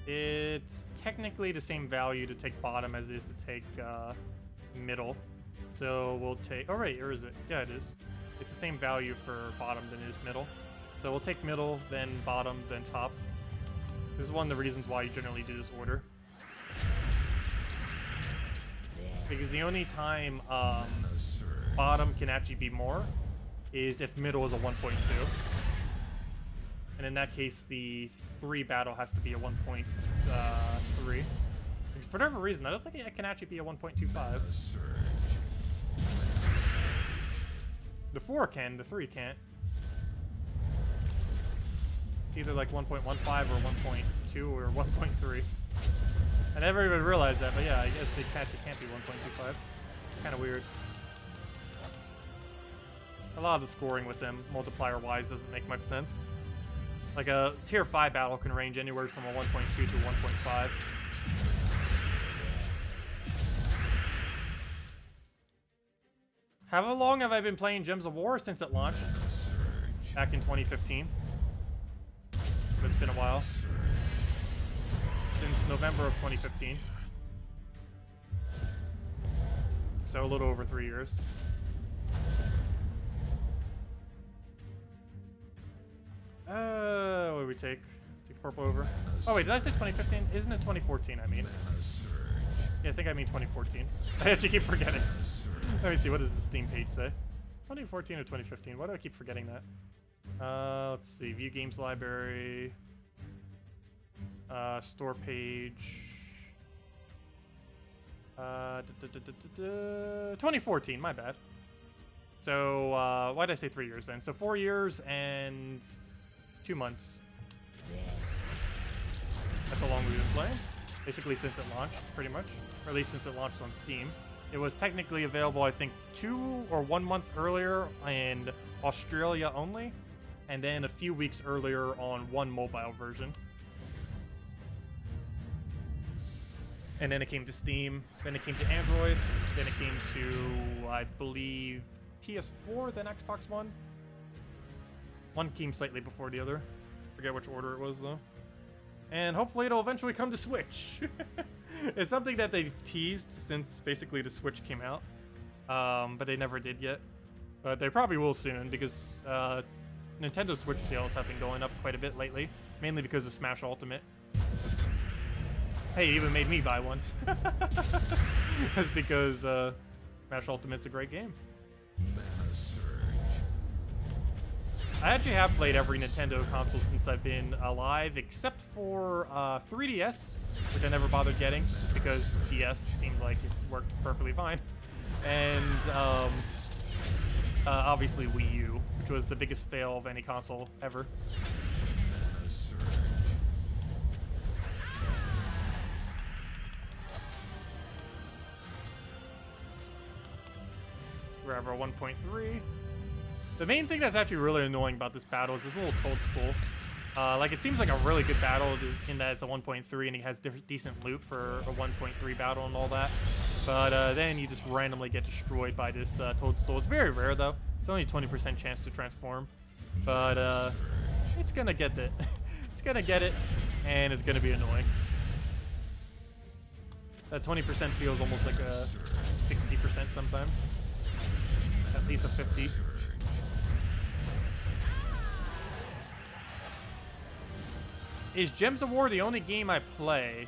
S1: It's technically the same value to take bottom as it is to take middle. So we'll take... Oh, right, or is it? Yeah, it is. It's the same value for bottom than it is middle. So we'll take middle, then bottom, then top. This is one of the reasons why you generally do this order. Because the only time bottom can actually be more is if middle is a 1.2. And in that case, the 3 battle has to be a 1.3. For whatever reason, I don't think it can actually be a 1.25. The 4 can, the 3 can't. It's either like 1.15 or 1.2 or 1.3. I never even realized that, but yeah, I guess it can't be 1.25. It's kind of weird. A lot of the scoring with them, multiplier-wise, doesn't make much sense. Like a tier 5 battle can range anywhere from a 1.2 to 1.5. How long have I been playing Gems of War? Since it launched back in 2015. So it's been a while. Since November of 2015. So a little over 3 years. What do we take? Take purple over. Oh wait, did I say 2015? Isn't it 2014, I mean? Yeah, I think I mean 2014. I actually keep forgetting. Let me see, what does the Steam page say? 2014 or 2015? Why do I keep forgetting that? Let's see, view games library. Store page. 2014, my bad. So, why did I say 3 years then? So 4 years and 2 months. That's how long we've been playing. Basically since it launched, pretty much. Or at least since it launched on Steam. It was technically available, I think, 2 or 1 month earlier in Australia only. And then a few weeks earlier on one mobile version. And then it came to Steam, then it came to Android, then it came to, I believe, PS4, then Xbox One. One came slightly before the other. Forget which order it was, though. And hopefully it'll eventually come to Switch. It's something that they've teased since basically the Switch came out. But they never did yet. But they probably will soon, because Nintendo Switch sales have been going up quite a bit lately. Mainly because of Smash Ultimate. Hey, it even made me buy one. That's because Smash Ultimate's a great game. I actually have played every Nintendo console since I've been alive, except for 3DS, which I never bothered getting because DS seemed like it worked perfectly fine. And obviously Wii U, which was the biggest fail of any console ever.
S2: Mana surge.
S1: Grab our 1.3. The main thing that's actually really annoying about this battle is this little toadstool. Like, it seems like a really good battle in that it's a 1.3 and he has decent loot for a 1.3 battle and all that. But then you just randomly get destroyed by this toadstool. It's very rare, though. It's only a 20% chance to transform. But it's going to get it. It's going to get it, and it's going to be annoying. That 20% feels almost like a 60% sometimes. At least a 50. Is Gems of War the only game I play?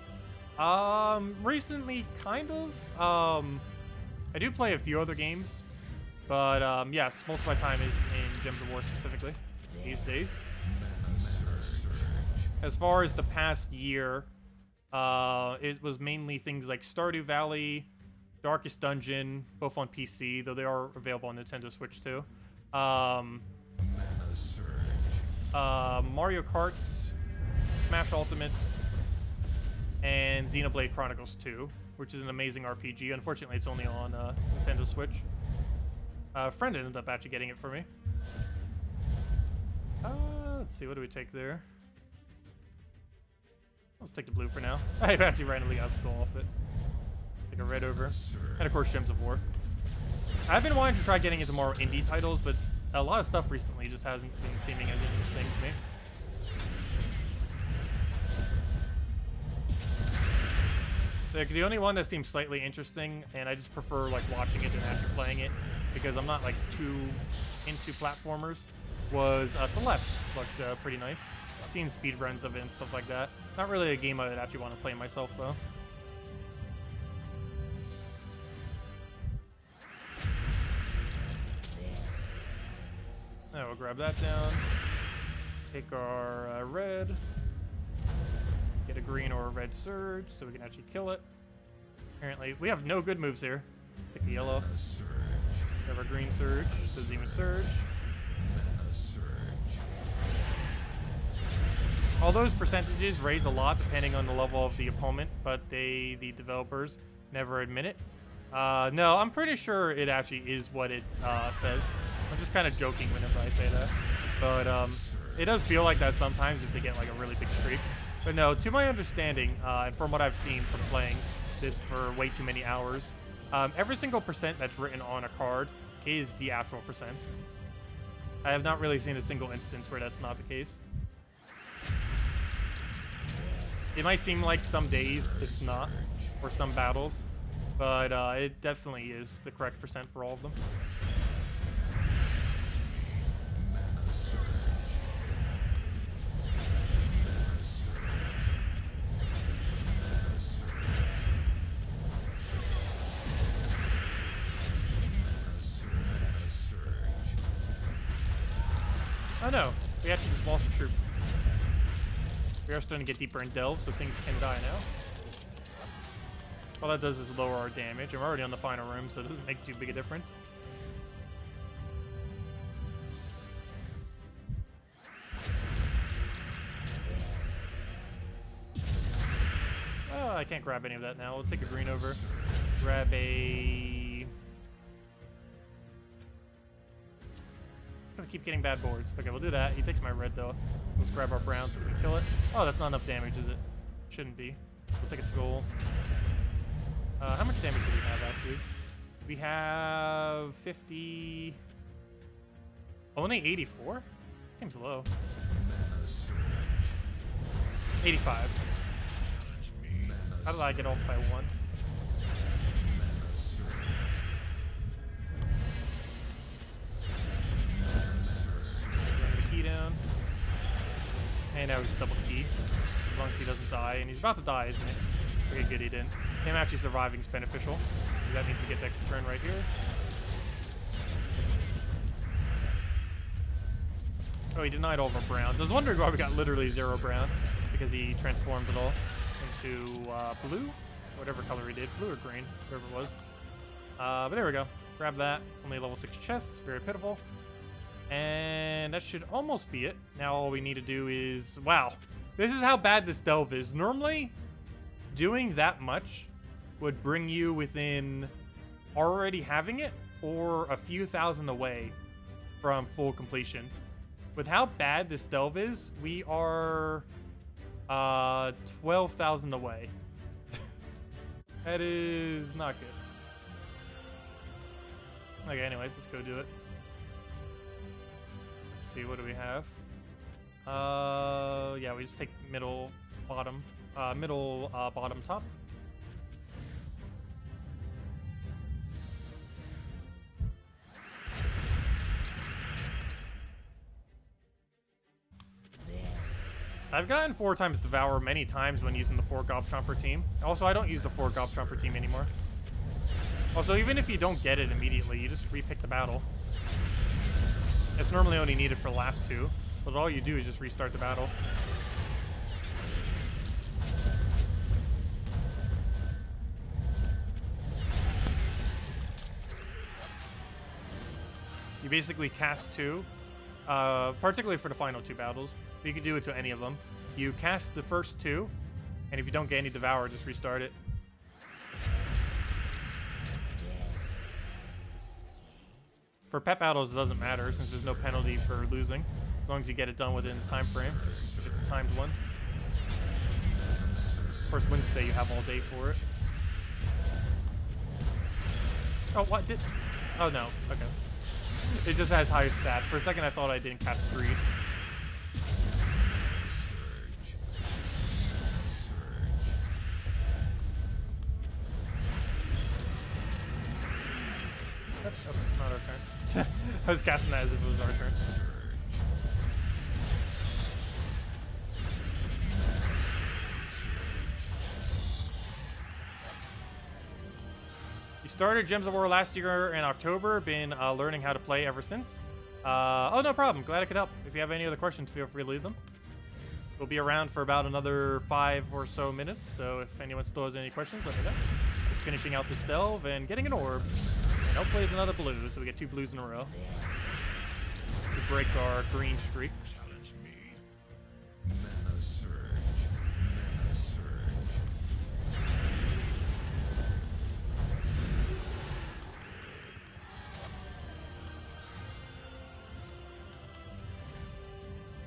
S1: Recently, kind of. I do play a few other games, but yes, most of my time is in Gems of War specifically these days. As far as the past year, it was mainly things like Stardew Valley, Darkest Dungeon, both on PC, though they are available on Nintendo Switch too. Mario Kart, Smash Ultimate, and Xenoblade Chronicles 2, which is an amazing RPG. Unfortunately, it's only on Nintendo Switch. A friend ended up actually getting it for me. Let's see, what do we take there? Let's take the blue for now. I've actually randomly got a skull off it. Take a red over. And of course, Gems of War. I've been wanting to try getting into more indie titles, but a lot of stuff recently just hasn't been seeming as interesting to me. Like, the only one that seems slightly interesting, and I just prefer like watching it than actually playing it, because I'm not like too into platformers, was Celeste. Looks pretty nice. I've seen speedruns of it and stuff like that. Not really a game I would actually want to play myself though. We'll grab that down. Take our red. Get a green or a red surge so we can actually kill it. Apparently, we have no good moves here. Let's take the yellow. We have our green surge. This doesn't even surge. All those percentages raise a lot depending on the level of the opponent, but the developers, never admit it. No, I'm pretty sure it actually is what it says. I'm just kind of joking whenever I say that. But it does feel like that sometimes if they get like a really big streak. But no, to my understanding, and from what I've seen from playing this for way too many hours, every single percent that's written on a card is the actual percent. I have not really seen a single instance where that's not the case. It might seem like some days it's not, or some battles, but it definitely is the correct percent for all of them. Oh no, we actually just lost a troop. We are starting to get deeper in delve, so things can die now. All that does is lower our damage. I'm already on the final room, so it doesn't make too big a difference. Oh, I can't grab any of that now. We'll take a green over. Grab a... keep getting bad boards. Okay, we'll do that. He takes my red though. Let's grab our brown so we can kill it. Oh, that's not enough damage, is it? Shouldn't be. We'll take a skull. How much damage do we have actually? We have 50. Only 84? Seems low. 85. How did I get off by 1? Down. And now he's double key. As long as he doesn't die. And he's about to die, isn't it? Okay, good, he didn't. Him actually surviving is beneficial. That means we get the extra turn right here. Oh, he denied all of our browns. I was wondering why we got literally 0 brown. Because he transformed it all into blue? Whatever color he did. Blue or green, whatever it was. But there we go. grab that. Only level 6 chests, very pitiful. And that should almost be it. Now all we need to do is... Wow, this is how bad this delve is. Normally, doing that much would bring you within already having it or a few thousand away from full completion. With how bad this delve is, we are 12,000 away. That is not good. Okay, anyways, let's go do it. Let's see, what do we have? Yeah, we just take middle, bottom, bottom, top. I've gotten 4 times Devour many times when using the 4 Gobchomper team. Also, I don't use the 4 Gobchomper team anymore. Also, even if you don't get it immediately, you just repick the battle. It's normally only needed for the last 2, but all you do is just restart the battle. You basically cast 2, particularly for the final 2 battles. But you can do it to any of them. You cast the first 2, and if you don't get any Devour, just restart it. For pet battles, it doesn't matter since there's no penalty for losing, as long as you get it done within the time frame. If it's a timed one. Of course, Wednesday you have all day for it. Oh, what did? Oh no. Okay. It just has higher stats. For a second, I thought I didn't cast Greed. Oops, not our turn. I was casting that as if it was our turn. You started Gems of War last year in October. Been learning how to play ever since. Oh, no problem. Glad I could help. If you have any other questions, feel free to leave them. We'll be around for about another 5 or so minutes, so if anyone still has any questions, let me know. Just finishing out this delve and getting an orb. And hopefully it's another blue, so we get 2 blues in a row. To break our green streak.
S2: Challenge me. Mana surge. Mana surge.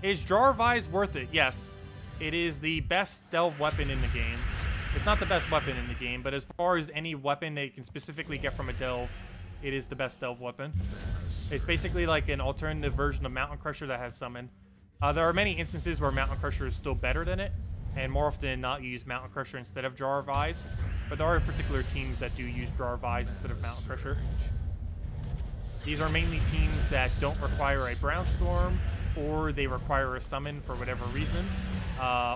S1: Is Jar Vise worth it? Yes. It is the best stealth weapon in the game. It's not the best weapon in the game, but as far as any weapon that you can specifically get from a delve, it is the best delve weapon. It's basically like an alternative version of Mountain Crusher that has summon. There are many instances where Mountain Crusher is still better than it, and more often than not, you use Mountain Crusher instead of Jar Vise. But there are particular teams that do use Jar Vise instead of Mountain Crusher. These are mainly teams that don't require a Brownstorm, or they require a summon for whatever reason,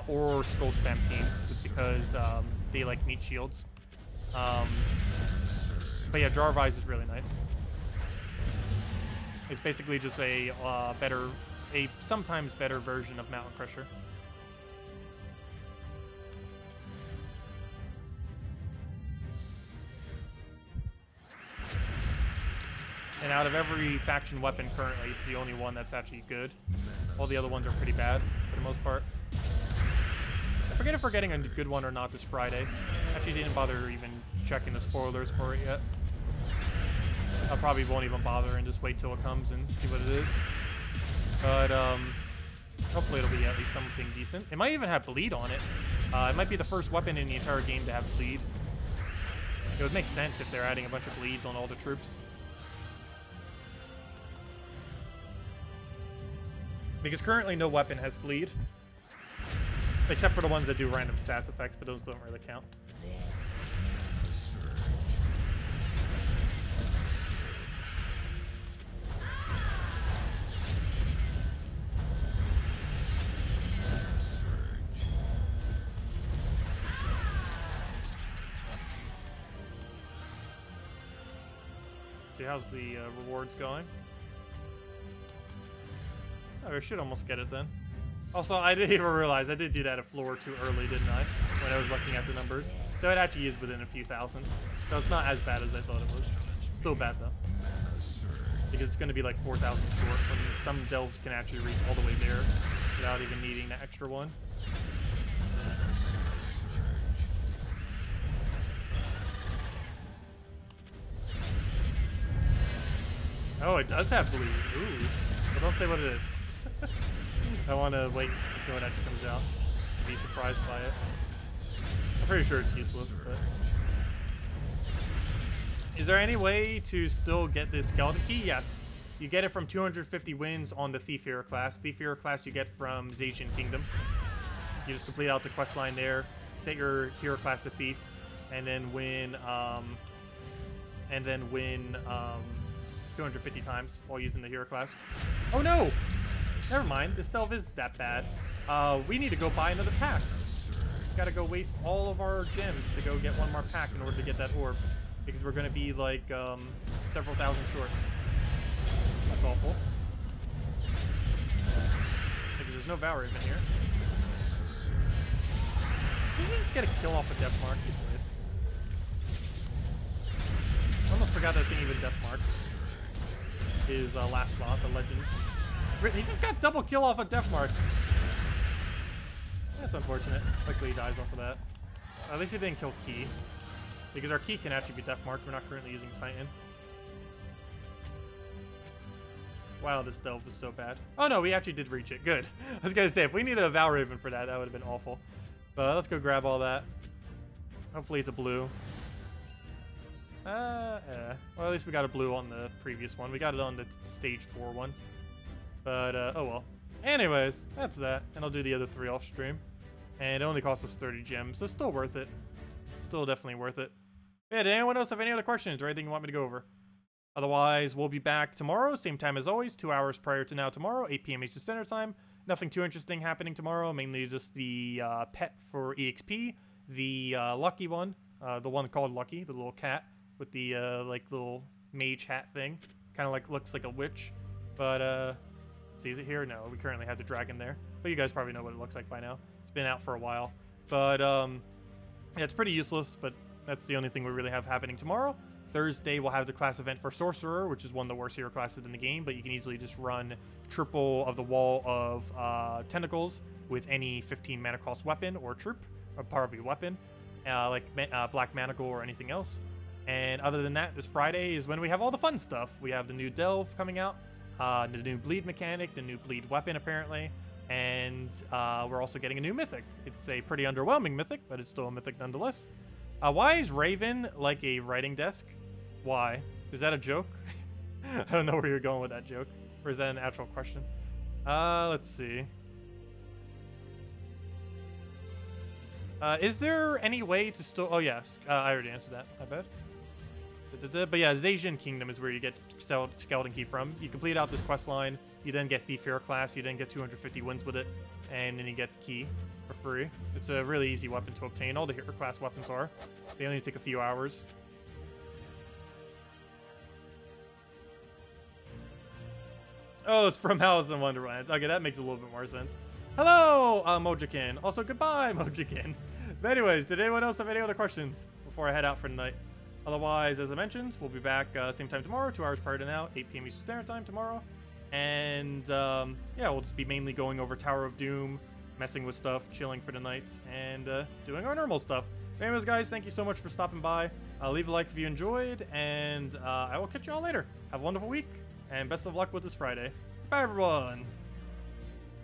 S1: or Skull Spam teams, just because they like meat shields. But yeah, Jar Vise is really nice. It's basically just a sometimes better version of Mountain Crusher. And out of every faction weapon currently, it's the only one that's actually good. All the other ones are pretty bad, for the most part. I forget if we're getting a good one or not this Friday. Actually didn't bother even checking the spoilers for it yet. I probably won't even bother and just wait till it comes and see what it is. But, hopefully it'll be at least something decent. It might even have bleed on it. It might be the first weapon in the entire game to have bleed. It would make sense if they're adding a bunch of bleeds on all the troops. Because currently no weapon has bleed. Except for the ones that do random stats effects, but those don't really count. See, how's the rewards going? Oh, I should almost get it then. Also, I didn't even realize I did do that a floor too early, didn't I? When I was looking at the numbers. So it actually is within a few thousand. So it's not as bad as I thought it was. Still bad though. Because it's going to be like 4,000 short when some delves can actually reach all the way there without even needing the extra one. Oh, it does have blue. Ooh. But don't say what it is. I want to wait until it actually comes out to be surprised by it. I'm pretty sure it's useless, but... Is there any way to still get this skeleton key? Yes. You get it from 250 wins on the Thief Hero class. Thief Hero class you get from Zacian Kingdom. You just complete out the quest line there, set your hero class to Thief, and then win 250 times while using the hero class. Oh no! Never mind, this delve is that bad. We need to go buy another pack. Gotta go waste all of our gems to go get one more pack in order to get that orb. Because we're gonna be like several thousand short. That's awful. Because there's no Valor even here. Did we just get a kill off of Death Mark? I almost forgot that thing even Death Mark. His last slot, the Legends. He just got double kill off of Death Mark. That's unfortunate. Luckily he dies off of that. At least he didn't kill Key. Because our Key can actually be Death Mark. We're not currently using Titan. Wow, this delve was so bad. Oh no, we actually did reach it. Good. I was gonna say, if we needed a Valraven for that, that would have been awful. But let's go grab all that. Hopefully it's a blue. Well, at least we got a blue on the previous one. We got it on the stage 4 one. But, oh well. Anyways, that's that. And I'll do the other 3 off stream. And it only cost us 30 gems, so still worth it. Still definitely worth it. Yeah, did anyone else have any other questions or anything you want me to go over? Otherwise, we'll be back tomorrow, same time as always, 2 hours prior to now tomorrow, 8 p.m. Eastern Standard Time. Nothing too interesting happening tomorrow, mainly just the pet for EXP, the Lucky one, the one called Lucky, the little cat with the like little mage hat thing. Kind of like looks like a witch, but see, is it here? No, we currently have the dragon there, but you guys probably know what it looks like by now. It's been out for a while, but yeah, it's pretty useless, but that's the only thing we really have happening tomorrow. Thursday, we'll have the class event for Sorcerer, which is one of the worst hero classes in the game, but you can easily just run triple of the wall of tentacles with any 15 mana cost weapon or troop, or probably weapon, like Black Manacle or anything else. And other than that, this Friday is when we have all the fun stuff. We have the new Delve coming out, the new Bleed mechanic, the new Bleed weapon apparently, and we're also getting a new Mythic. It's a pretty underwhelming Mythic, but it's still a Mythic nonetheless. Why is Raven like a writing desk? Why? Is that a joke? I don't know where you're going with that joke. Or is that an actual question? Let's see. Is there any way to still... Oh, yes. I already answered that. I bet. But yeah, Zacian Kingdom is where you get Skeleton Key from. You complete out this quest line. You then get Thief Hero class. You then get 250 wins with it. And then you get the key for free. It's a really easy weapon to obtain. All the hero class weapons are. They only take a few hours. Oh, it's from Alice in Wonderland. Okay, that makes a little bit more sense. Hello, Mojikin. Also, goodbye, Mojikin. But anyways, did anyone else have any other questions before I head out for the night? Otherwise, as I mentioned, we'll be back same time tomorrow, 2 hours prior to now, 8 p.m. Eastern Standard Time tomorrow. And, yeah, we'll just be mainly going over Tower of Doom, messing with stuff, chilling for the night, and doing our normal stuff. But anyways, guys, thank you so much for stopping by. Leave a like if you enjoyed, and I will catch you all later. Have a wonderful week, and best of luck with this Friday. Bye, everyone!